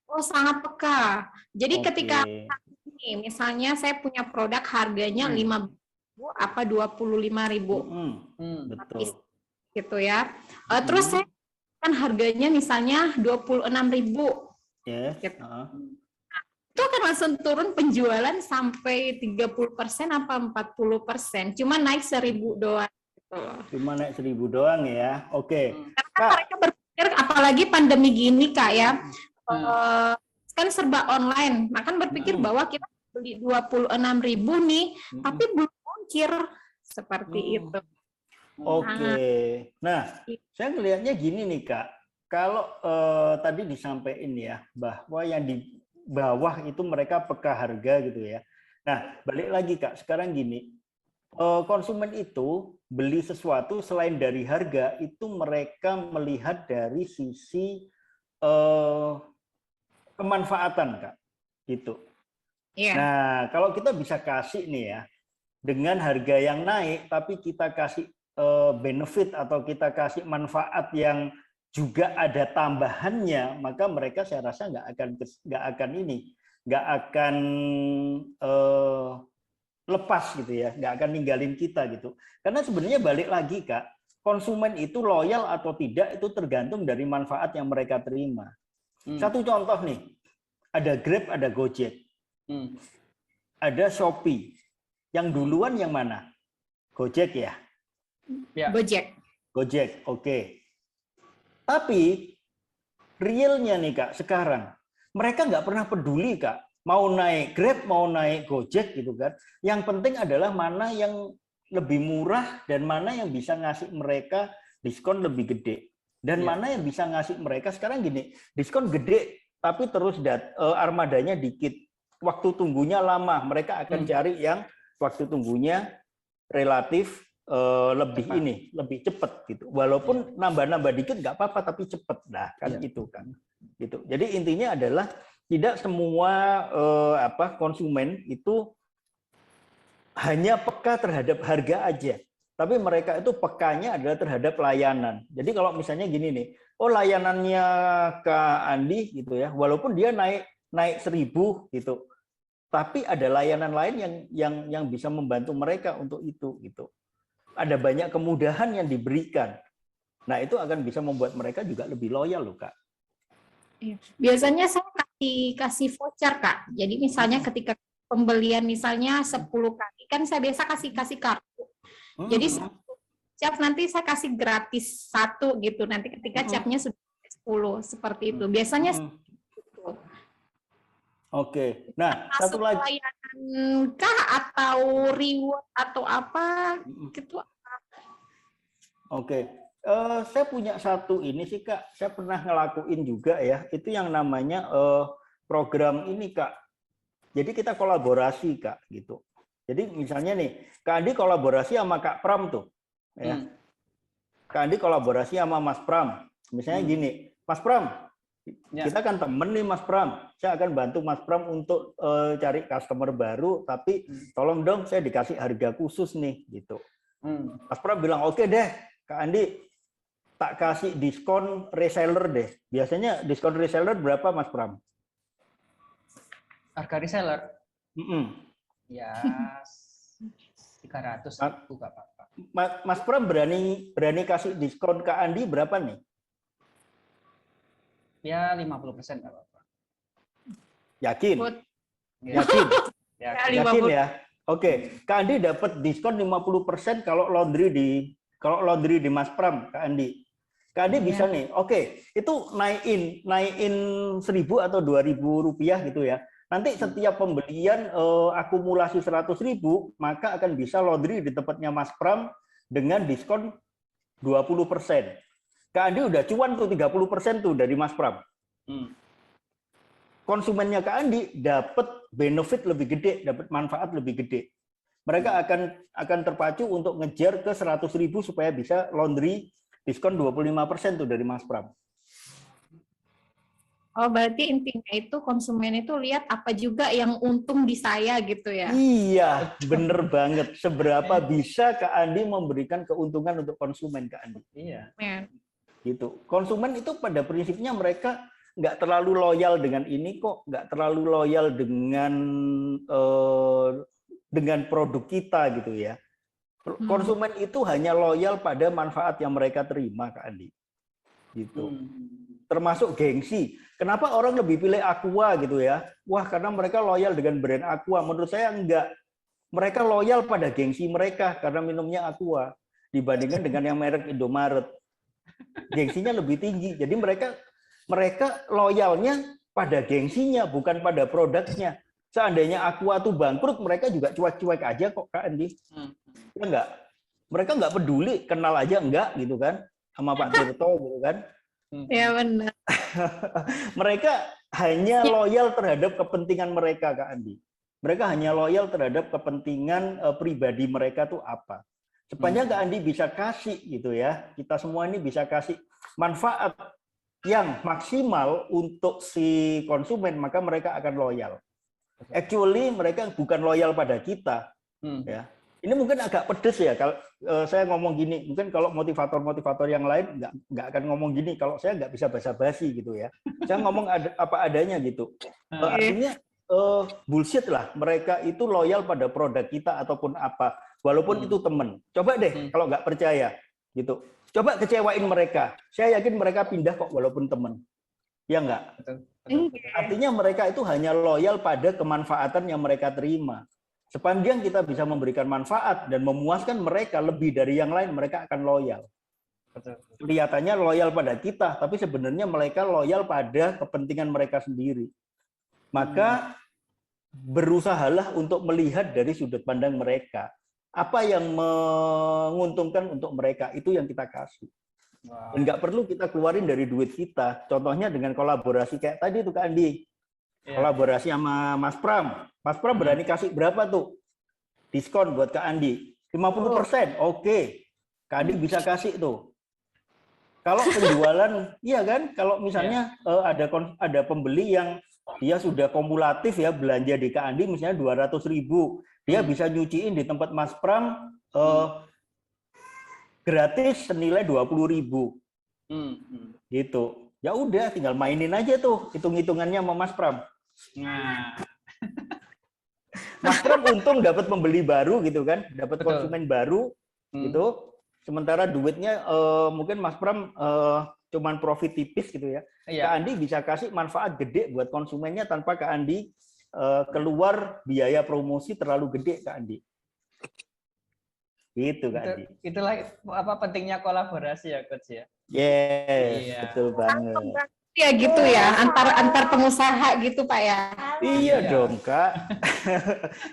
S5: Oh, sangat peka. Jadi ketika ini, misalnya saya punya produk harganya 5.000 apa 25.000.
S2: Betul.
S5: Gitu ya. Terus saya kan harganya misalnya 26.000.
S2: Yes.
S5: Gitu. Itu akan langsung turun penjualan sampai 30% apa 40%. Cuma naik 1.000 doang.
S2: Cuma naik 1.000 doang ya. Oke.
S5: Karena mereka berpikir apalagi pandemi gini Kak ya. Kan serba online. Nah kan berpikir bahwa kita beli 26.000 nih, tapi belum ongkir seperti itu.
S2: Oke. Nah, saya melihatnya gini nih Kak. Kalau tadi disampaikan ya bahwa yang di bawah itu mereka peka harga gitu ya. Nah, balik lagi Kak. Sekarang gini. Konsumen itu beli sesuatu selain dari harga itu mereka melihat dari sisi kemanfaatan Kak gitu. Nah kalau kita bisa kasih nih ya dengan harga yang naik tapi kita kasih benefit atau kita kasih manfaat yang juga ada tambahannya, maka mereka saya rasa nggak akan lepas gitu ya, nggak akan ninggalin kita gitu. Karena sebenarnya balik lagi Kak, konsumen itu loyal atau tidak itu tergantung dari manfaat yang mereka terima. Satu contoh nih, ada Grab, ada Gojek, ada Shopee. Yang duluan yang mana? Gojek ya? Gojek, oke. Tapi realnya nih Kak, sekarang mereka nggak pernah peduli Kak. Mau naik Grab, mau naik Gojek gitu kan. Yang penting adalah mana yang lebih murah dan mana yang bisa ngasih mereka diskon lebih gede. Dan mana yang bisa ngasih mereka sekarang gini, diskon gede tapi terus armadanya dikit. Waktu tunggunya lama, mereka akan cari yang waktu tunggunya relatif lebih cepat gitu. Walaupun nambah-nambah dikit nggak apa-apa tapi cepat. Nah, kan itu kan. Gitu. Jadi intinya adalah tidak semua konsumen itu hanya peka terhadap harga aja, tapi mereka itu pekanya adalah terhadap layanan. Jadi kalau misalnya gini nih, layanannya Kak Andi gitu ya, walaupun dia naik 1.000 gitu, tapi ada layanan lain yang bisa membantu mereka untuk itu gitu. Ada banyak kemudahan yang diberikan. Nah itu akan bisa membuat mereka juga lebih loyal loh Kak.
S5: Biasanya saya kasih voucher Kak. Jadi misalnya ketika pembelian misalnya 10 kali kan saya biasa kasih kartu. Jadi cap nanti saya kasih gratis 1 gitu. Nanti ketika capnya sudah 10 seperti itu. Biasanya
S2: Oke. Nah, satu
S5: Masuk
S2: lagi.
S5: pelayanan kah atau reward atau apa gitu?
S2: Oke. Saya punya satu ini sih Kak, saya pernah ngelakuin juga ya, itu yang namanya program ini Kak. Jadi kita kolaborasi Kak, gitu. Jadi misalnya nih, Kak Andi kolaborasi sama Kak Pram tuh, ya. Kak Andi kolaborasi sama Mas Pram. Misalnya gini, Mas Pram, kita kan temen nih Mas Pram, saya akan bantu Mas Pram untuk cari customer baru, tapi tolong dong saya dikasih harga khusus nih, gitu. Mas Pram bilang, oke deh, Kak Andi, tak kasih diskon reseller deh. Biasanya diskon reseller berapa Mas Pram?
S1: Harga reseller? Ya 300 ribu nggak apa-apa.
S2: Mas Pram berani kasih diskon Kak Andi berapa nih?
S1: Ya 50% nggak apa-apa.
S2: Yakin?
S1: Ya.
S2: Yakin?
S1: Yakin
S2: ya? Oke, Kak Andi dapat diskon 50% kalau laundry di Mas Pram, Kak Andi. Kak Andi bisa nih, oke, itu naikin 1.000 atau 2.000 rupiah gitu ya. Nanti setiap pembelian akumulasi 100.000, maka akan bisa laundry di tempatnya Mas Pram dengan diskon 20%. Kak Andi udah cuan tuh 30% tuh dari Mas Pram. Konsumennya Kak Andi dapat benefit lebih gede, dapat manfaat lebih gede. Mereka akan terpacu untuk ngejar ke 100.000 supaya bisa laundry diskon 25% tuh dari Mas Pram.
S5: Oh, berarti intinya itu konsumen itu lihat apa juga yang untung di saya gitu ya?
S2: Iya, bener banget. Seberapa bisa Kak Andi memberikan keuntungan untuk konsumen Kak Andi?
S1: Iya.
S2: Gitu. Konsumen itu pada prinsipnya mereka nggak terlalu loyal dengan ini kok, nggak terlalu loyal dengan produk kita gitu ya. Konsumen itu hanya loyal pada manfaat yang mereka terima Kak Andi. Gitu. Termasuk gengsi. Kenapa orang lebih pilih Aqua gitu ya? Wah, karena mereka loyal dengan brand Aqua. Menurut saya enggak. Mereka loyal pada gengsi mereka karena minumnya Aqua dibandingkan dengan yang merek Indomaret. Gengsinya lebih tinggi. Jadi mereka loyalnya pada gengsinya, bukan pada produknya. Seandainya Aqua tuh bangkrut, mereka juga cuek-cuek aja kok Kak Andi. Ya enggak? Mereka enggak peduli, kenal aja enggak gitu kan sama Pak Tirto gitu kan.
S5: Ya benar.
S2: Mereka hanya loyal terhadap kepentingan mereka Kak Andi. Mereka hanya loyal terhadap kepentingan pribadi mereka tuh apa. Sepanjang Kak Andi bisa kasih gitu ya, kita semua ini bisa kasih manfaat yang maksimal untuk si konsumen, maka mereka akan loyal. Actually mereka bukan loyal pada kita. Ya. Ini mungkin agak pedes ya kalau saya ngomong gini. Mungkin kalau motivator-motivator yang lain nggak akan ngomong gini. Kalau saya nggak bisa basa-basi gitu ya. Saya ngomong apa adanya gitu. Artinya bullshit lah. Mereka itu loyal pada produk kita ataupun apa. Walaupun itu teman. Coba deh kalau nggak percaya gitu. Coba kecewain mereka. Saya yakin mereka pindah kok walaupun teman. Ya nggak? Artinya mereka itu hanya loyal pada kemanfaatan yang mereka terima. Sepanjang kita bisa memberikan manfaat dan memuaskan mereka lebih dari yang lain, mereka akan loyal. Kelihatannya loyal pada kita, tapi sebenarnya mereka loyal pada kepentingan mereka sendiri. Maka berusahalah untuk melihat dari sudut pandang mereka. Apa yang menguntungkan untuk mereka, itu yang kita kasih. Dan nggak perlu kita keluarin dari duit kita. Contohnya dengan kolaborasi kayak tadi tuh Kak Andi. Kolaborasi sama Mas Pram. Mas Pram berani kasih berapa tuh? Diskon buat Kak Andi. 50%. Oke. Kak Andi bisa kasih tuh. Kalau penjualan, iya kan? Kalau misalnya ada pembeli yang dia sudah kumulatif ya belanja di Kak Andi misalnya 200.000. Dia bisa nyuciin di tempat Mas Pram gratis senilai 20.000. Gitu. Ya udah tinggal mainin aja tuh hitung-hitungannya sama Mas Pram.
S1: Nah,
S2: Mas Pram untung dapat pembeli baru gitu kan, dapat konsumen baru gitu. Sementara duitnya mungkin Mas Pram cuman profit tipis gitu ya. Kak Andi bisa kasih manfaat gede buat konsumennya tanpa Kak Andi keluar biaya promosi terlalu gede Kak Andi. Gitu Kak Andi.
S1: Itulah apa pentingnya kolaborasi ya Coach ya.
S2: Yes, betul banget.
S5: ya gitu ya, antar pengusaha gitu Pak ya.
S2: Iya dong Kak.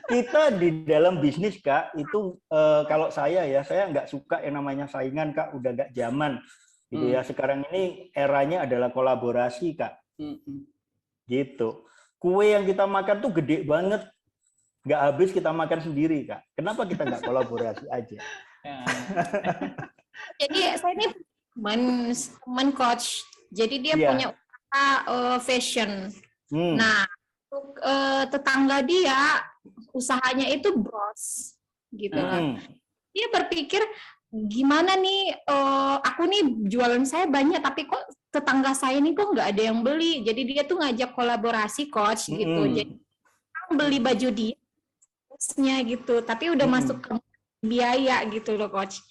S2: Kita di dalam bisnis Kak itu kalau saya nggak suka yang namanya saingan Kak, udah nggak zaman gitu ya. Sekarang ini eranya adalah kolaborasi Kak. Gitu. Kue yang kita makan tuh gede banget, nggak habis kita makan sendiri Kak. Kenapa kita nggak kolaborasi aja?
S5: Jadi saya ini teman coach. Jadi dia punya usaha fashion. Nah, untuk tetangga dia usahanya itu bros gitu lah. Dia berpikir gimana nih aku nih jualan saya banyak tapi kok tetangga saya ini kok nggak ada yang beli. Jadi dia tuh ngajak kolaborasi coach gitu. Jadi beli baju dia gitu, tapi udah masuk ke biaya gitu loh coach.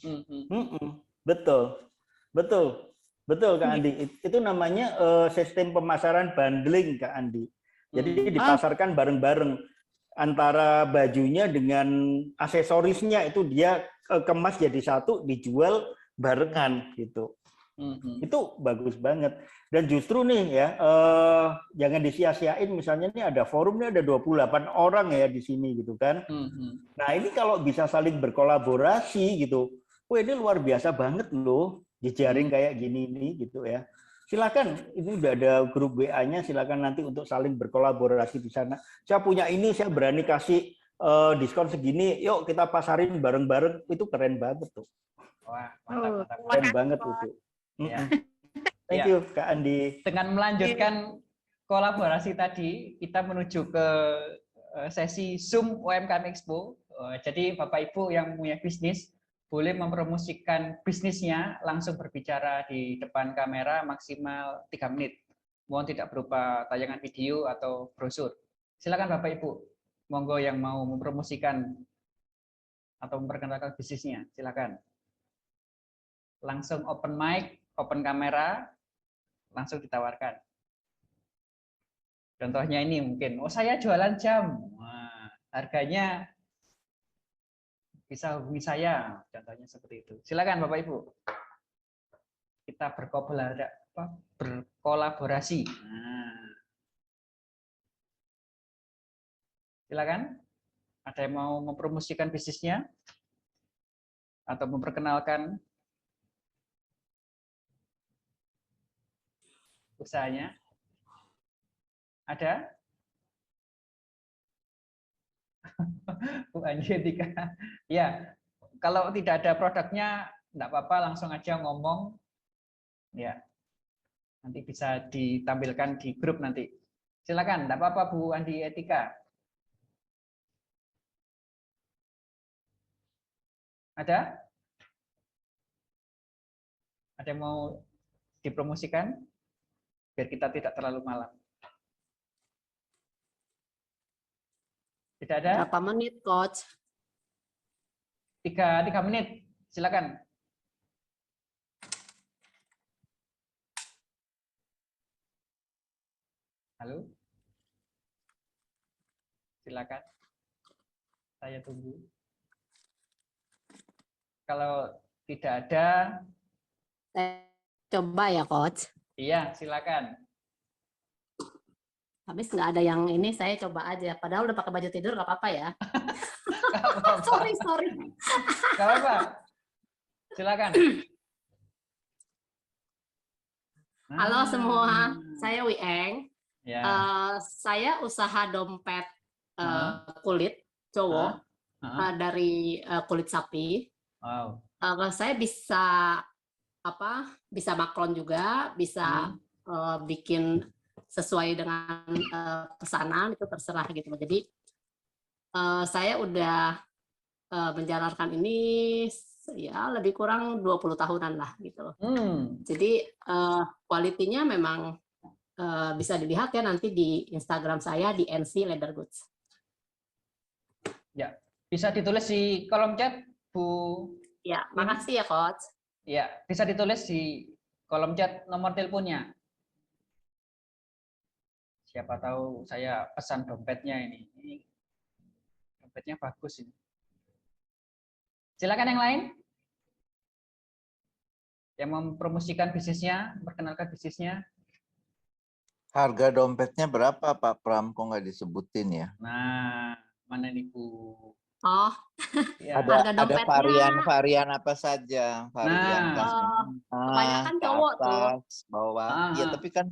S2: Betul Kak Andi. Itu namanya sistem pemasaran bundling Kak Andi. Jadi dipasarkan bareng-bareng antara bajunya dengan aksesorisnya, itu dia kemas jadi satu, dijual barengan gitu. Itu bagus banget. Dan justru nih ya, jangan disia-siain, misalnya nih ada forumnya ada 28 orang ya di sini gitu kan. Nah ini kalau bisa saling berkolaborasi gitu, wah ini luar biasa banget loh, jejaring kayak gini nih gitu ya. Silakan, ini udah ada grup WA-nya, silakan nanti untuk saling berkolaborasi di sana. Saya punya ini, saya berani kasih diskon segini, yuk kita pasarin bareng-bareng, itu keren banget tuh.
S1: Wah, mantap.
S2: Keren banget itu. Thank you Kak Andi.
S1: Dengan melanjutkan kolaborasi tadi, kita menuju ke sesi Zoom UMKM Expo. Jadi Bapak Ibu yang punya bisnis boleh mempromosikan bisnisnya, langsung berbicara di depan kamera maksimal 3 menit. Mohon tidak berupa tayangan video atau brosur. Silakan Bapak Ibu, monggo yang mau mempromosikan atau memperkenalkan bisnisnya, silakan. Langsung open mic, open kamera, langsung ditawarkan. Contohnya ini mungkin, oh saya jualan jam, wah, harganya bisa hubungi saya, contohnya seperti itu. Silakan Bapak Ibu, kita berkolaborasi. Nah. Silakan, ada yang mau mempromosikan bisnisnya atau memperkenalkan usahanya? Ada? Bu Anjetika. Ya, kalau tidak ada produknya, enggak apa-apa, langsung aja ngomong. Ya, nanti bisa ditampilkan di grup nanti. Silakan, enggak apa-apa Bu Andi Etika. Ada? Ada yang mau dipromosikan? Biar kita tidak terlalu malam. Tidak ada?
S6: Berapa menit, Coach?
S1: 3 menit. Silakan. Halo? Silakan. Saya tunggu. Kalau tidak ada,
S6: Saya coba ya, Coach.
S1: iya, silakan.
S6: Habis nggak ada yang ini, saya coba aja. Padahal udah pakai baju tidur, nggak apa-apa ya. Sorry.
S1: Nggak apa-apa. Silakan.
S6: Halo semua, saya Wieng.
S1: Ya.
S6: Saya usaha dompet kulit cowok dari kulit sapi.
S1: Wow.
S6: Saya bisa bisa maklon juga, bisa bikin sesuai dengan pesanan, itu terserah gitu. Jadi saya udah menjalankan ini ya lebih kurang 20 tahunan lah gitu. Jadi kualitinya memang bisa dilihat ya nanti di Instagram saya di NC Leather Goods.
S1: Ya, bisa ditulis di kolom chat, Bu.
S6: Ya, makasih ya Coach.
S1: Ya, bisa ditulis di kolom chat nomor teleponnya. Siapa tahu saya pesan dompetnya ini. Dompetnya bagus ini. Silakan yang lain. Yang mempromosikan bisnisnya, memperkenalkan bisnisnya.
S7: Harga dompetnya berapa Pak Pram? Kok nggak disebutin ya?
S1: Nah, mana nih Bu?
S6: Oh,
S1: Ya.
S6: harga
S7: Ada
S6: dompetnya.
S7: varian-varian apa saja? Varian kelas
S6: kebanyakan
S7: ke
S6: cowok tuh.
S7: atas, bawah. Iya, tapi kan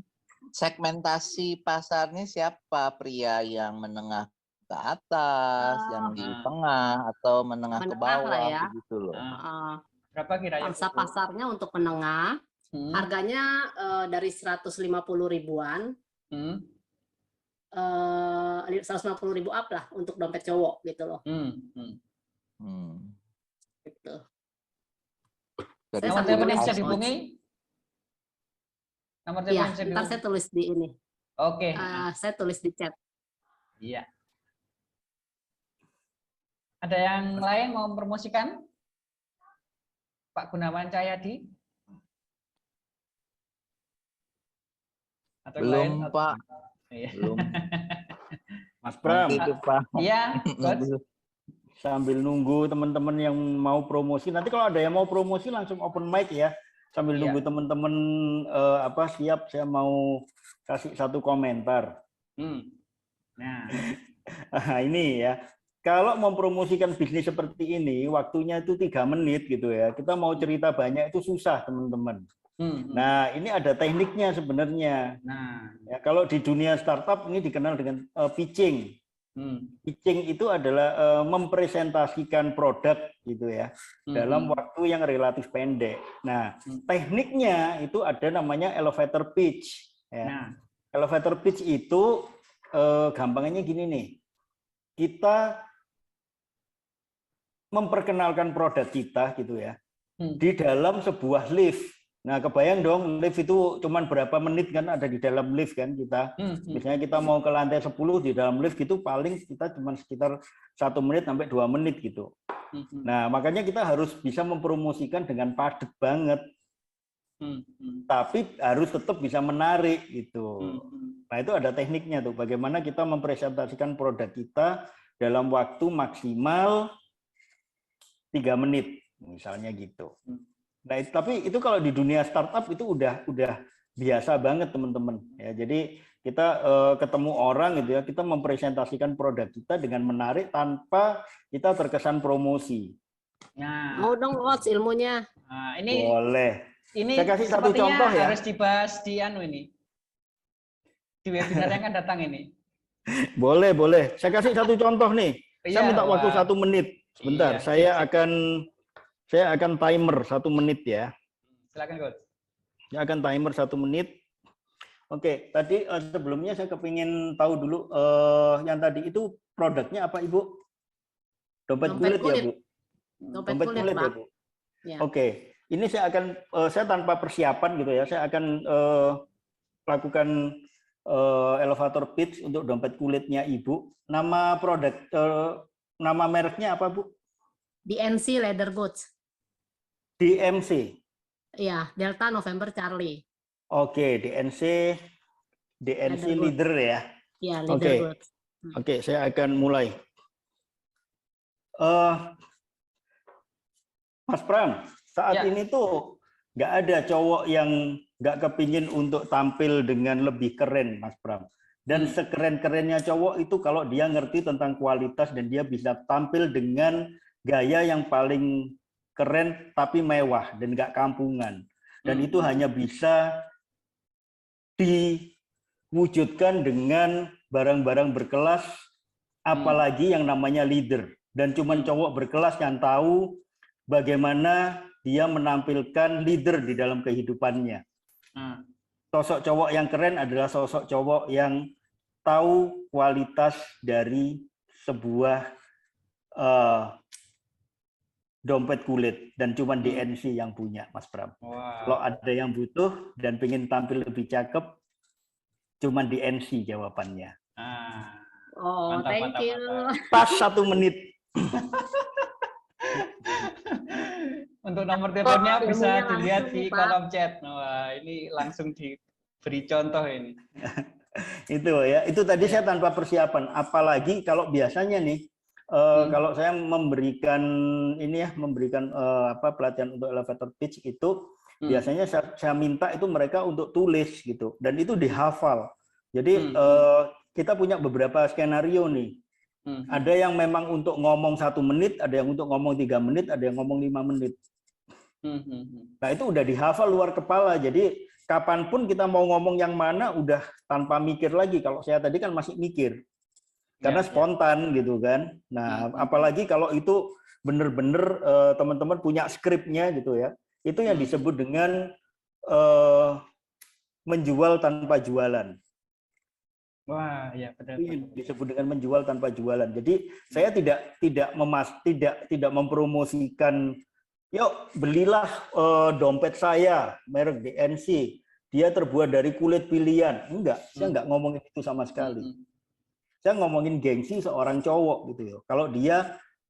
S7: segmentasi pasarnya siapa? Pria yang menengah ke atas, yang di tengah, atau menengah ke bawah,
S6: lah ya.
S7: begitu loh.
S1: Berapa kiranya?
S6: Pangsa pasarnya untuk menengah, harganya dari 150 ribuan, 150 ribu up lah untuk dompet cowok gitu loh. Gitu.
S1: Nomor telepon yang bisa dihubungi? Nomor telepon yang bisa
S6: dihubungi? Ntar saya tulis di ini.
S1: Oke.
S6: Saya tulis di chat.
S1: Iya. Ada yang lain mau mempromosikan? Pak Gunawan Cahyadi? Atau
S7: belum
S1: lain?
S7: Pak. Belum.
S2: Mas Pram.
S1: Iya,
S2: sambil nunggu teman-teman yang mau promosi. Nanti kalau ada yang mau promosi langsung open mic ya. Sambil nunggu teman-teman siap, saya mau kasih satu komentar.
S1: Nah,
S2: ini ya. Kalau mempromosikan bisnis seperti ini, waktunya itu 3 menit gitu ya. Kita mau cerita banyak itu susah, teman-teman. Nah, ini ada tekniknya sebenarnya.
S1: Nah,
S2: ya, kalau di dunia startup ini dikenal dengan pitching. Pitching itu adalah mempresentasikan produk gitu ya, dalam waktu yang relatif pendek. Nah, tekniknya itu ada namanya elevator pitch. Ya. Elevator pitch itu gampangnya gini nih. Kita memperkenalkan produk kita gitu ya di dalam sebuah lift. Nah, kebayang dong lift itu cuman berapa menit kan ada di dalam lift kan kita. Misalnya kita mau ke lantai 10 di dalam lift gitu paling kita cuma sekitar 1 menit sampai 2 menit gitu. Nah, makanya kita harus bisa mempromosikan dengan padat banget. Tapi harus tetap bisa menarik gitu. Nah, itu ada tekniknya tuh bagaimana kita mempresentasikan produk kita dalam waktu maksimal 3 menit misalnya gitu. Nah, tapi itu kalau di dunia startup itu udah biasa banget teman-teman ya. Jadi kita ketemu orang gitu ya, kita mempresentasikan produk kita dengan menarik tanpa kita terkesan promosi.
S1: Nah,
S6: mau dong Coach ilmunya.
S1: Nah, ini
S2: boleh.
S1: Ini
S2: saya kasih satu contoh ya.
S1: Harus dibahas di ini. Di webinar yang akan datang ini.
S2: Boleh. Saya kasih satu contoh nih. Saya minta waktu 1 menit. Sebentar, saya akan timer 1 menit ya.
S1: Silakan, Coach.
S2: Saya akan timer 1 menit. Oke, tadi sebelumnya saya kepingin tahu dulu yang tadi itu produknya apa, Ibu? Dompet kulit ya, Bu? Dompet kulit ya, Bu? Ya. Oke, ini saya tanpa persiapan gitu ya, saya akan lakukan elevator pitch untuk dompet kulitnya Ibu. Nama produk, nama mereknya apa, Bu?
S6: DNC Leather Goods.
S2: DMC.
S6: Iya, Delta November Charlie.
S2: Oke, DNC leader ya.
S6: Iya, leader goods.
S2: Oke, saya akan mulai. Mas Pram, saat ini tuh nggak ada cowok yang nggak kepingin untuk tampil dengan lebih keren, Mas Pram. Dan sekeren-kerennya cowok itu kalau dia ngerti tentang kualitas dan dia bisa tampil dengan gaya yang paling keren tapi mewah dan nggak kampungan. Dan itu hanya bisa diwujudkan dengan barang-barang berkelas, apalagi yang namanya leader. Dan cuman cowok berkelas yang tahu bagaimana dia menampilkan leader di dalam kehidupannya. Sosok cowok yang keren adalah sosok cowok yang tahu kualitas dari sebuah dompet kulit dan cuman DNC yang punya, Mas Pram. Kalau ada yang butuh dan pengen tampil lebih cakep, cuman DNC jawabannya.
S6: Mantap, thank you.
S2: Pas 1 menit.
S1: Untuk nomor teleponnya bisa dilihat di kolom chat. Wah, ini langsung diberi contoh ini.
S2: Itu ya, itu tadi saya tanpa persiapan. Apalagi kalau biasanya nih, kalau saya memberikan pelatihan untuk elevator pitch itu biasanya saya minta itu mereka untuk tulis gitu, dan itu dihafal. Jadi kita punya beberapa skenario nih. Ada yang memang untuk ngomong 1 menit, ada yang untuk ngomong 3 menit, ada yang ngomong 5 menit. Nah itu udah dihafal luar kepala. Jadi kapanpun kita mau ngomong yang mana udah tanpa mikir lagi. Kalau saya tadi kan masih mikir. Karena spontan gitu kan. Nah apalagi kalau itu bener-bener teman-teman punya skripnya gitu ya. Itu yang disebut dengan menjual tanpa jualan.
S1: Wah, ya benar.
S2: Disebut dengan menjual tanpa jualan. Jadi saya tidak mempromosikan, yuk belilah dompet saya merek DNC, dia terbuat dari kulit pilihan. Enggak, saya enggak ngomongin itu sama sekali. Saya ngomongin gengsi seorang cowok gitu ya.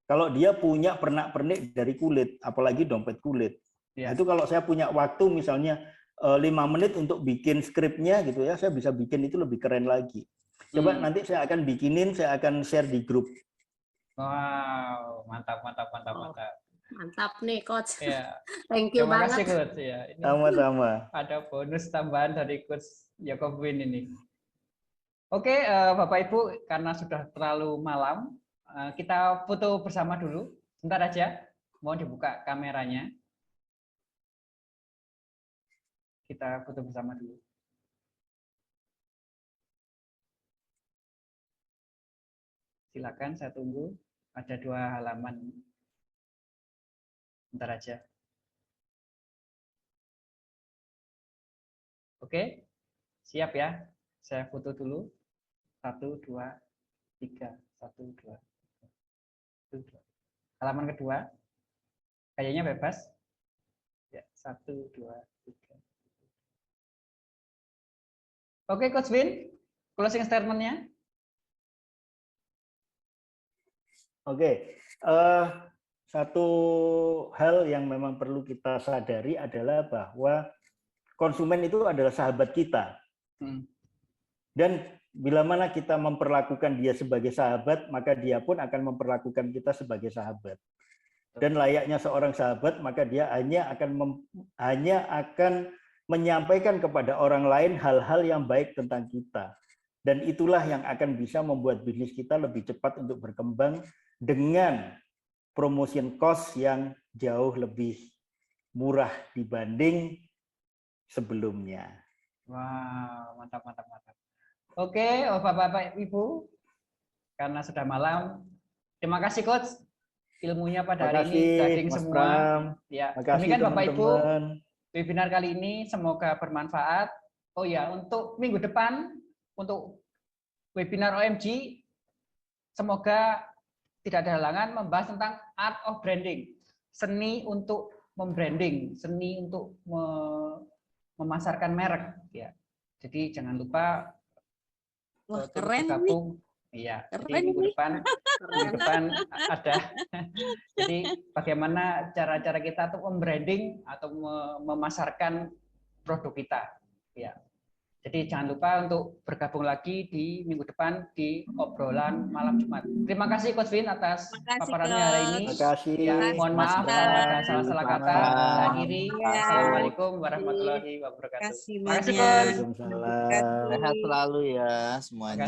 S2: Kalau dia punya pernak-pernik dari kulit, apalagi dompet kulit. Ya. Itu kalau saya punya waktu misalnya 5 menit untuk bikin skripnya gitu ya, saya bisa bikin itu lebih keren lagi. Coba nanti saya akan bikinin, saya akan share di grup.
S1: Wow, mantap.
S6: Mantap nih Coach.
S1: Ya.
S6: Thank you
S1: Terima
S6: banget.
S1: kasih Coach. Ya, ini
S2: sama-sama.
S1: Ada bonus tambahan dari Coach Yakobwin ini. Oke, Bapak Ibu, karena sudah terlalu malam, kita foto bersama dulu. Sebentar aja, mohon dibuka kameranya. Kita foto bersama dulu. Silakan, saya tunggu. Ada 2 halaman. Bentar aja. Oke, siap ya. Saya foto dulu. 1, 2, 3. 1, 2, 1, 2. Halaman kedua. Kayaknya bebas. Ya, 1, 2, 3. Oke, Coach Win, closing statement-nya.
S2: Oke, satu hal yang memang perlu kita sadari adalah bahwa konsumen itu adalah sahabat kita. Dan bila mana kita memperlakukan dia sebagai sahabat, maka dia pun akan memperlakukan kita sebagai sahabat. Dan layaknya seorang sahabat, maka dia hanya akan menyampaikan kepada orang lain hal-hal yang baik tentang kita. Dan itulah yang akan bisa membuat bisnis kita lebih cepat untuk berkembang dengan promotion cost yang jauh lebih murah dibanding sebelumnya.
S1: Wow, mantap. Oke, Bapak-Bapak Ibu, karena sudah malam, terima kasih Coach. Ilmunya pada hari ini gading semua. Ya, demikian Bapak Ibu. Webinar kali ini semoga bermanfaat. Oh ya, untuk minggu depan, untuk webinar OMG, semoga tidak ada halangan membahas tentang art of branding, seni untuk membranding, seni untuk memasarkan merek. Ya, jadi jangan lupa bergabung. Iya, jadi minggu depan ada. Jadi bagaimana cara-cara kita untuk membranding atau memasarkan produk kita. Ya. Jadi jangan lupa untuk bergabung lagi di minggu depan di obrolan malam Jumat. Terima kasih Coach Win atas paparannya hari ini.
S2: Terima kasih.
S1: Ya, mohon maaf kalau ada salah-salah kata. Saya akhiri. Assalamualaikum warahmatullahi wabarakatuh. Terima kasih Coach.
S7: Sehat selalu ya semuanya.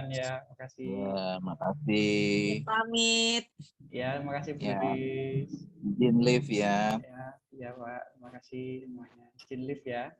S1: Ya, makasih.
S7: Ya, makasih.
S3: Pamit.
S1: Ya, makasih Bu Dis.
S7: Izin live ya.
S1: Ya, Pak. Makasih semuanya. Izin live ya.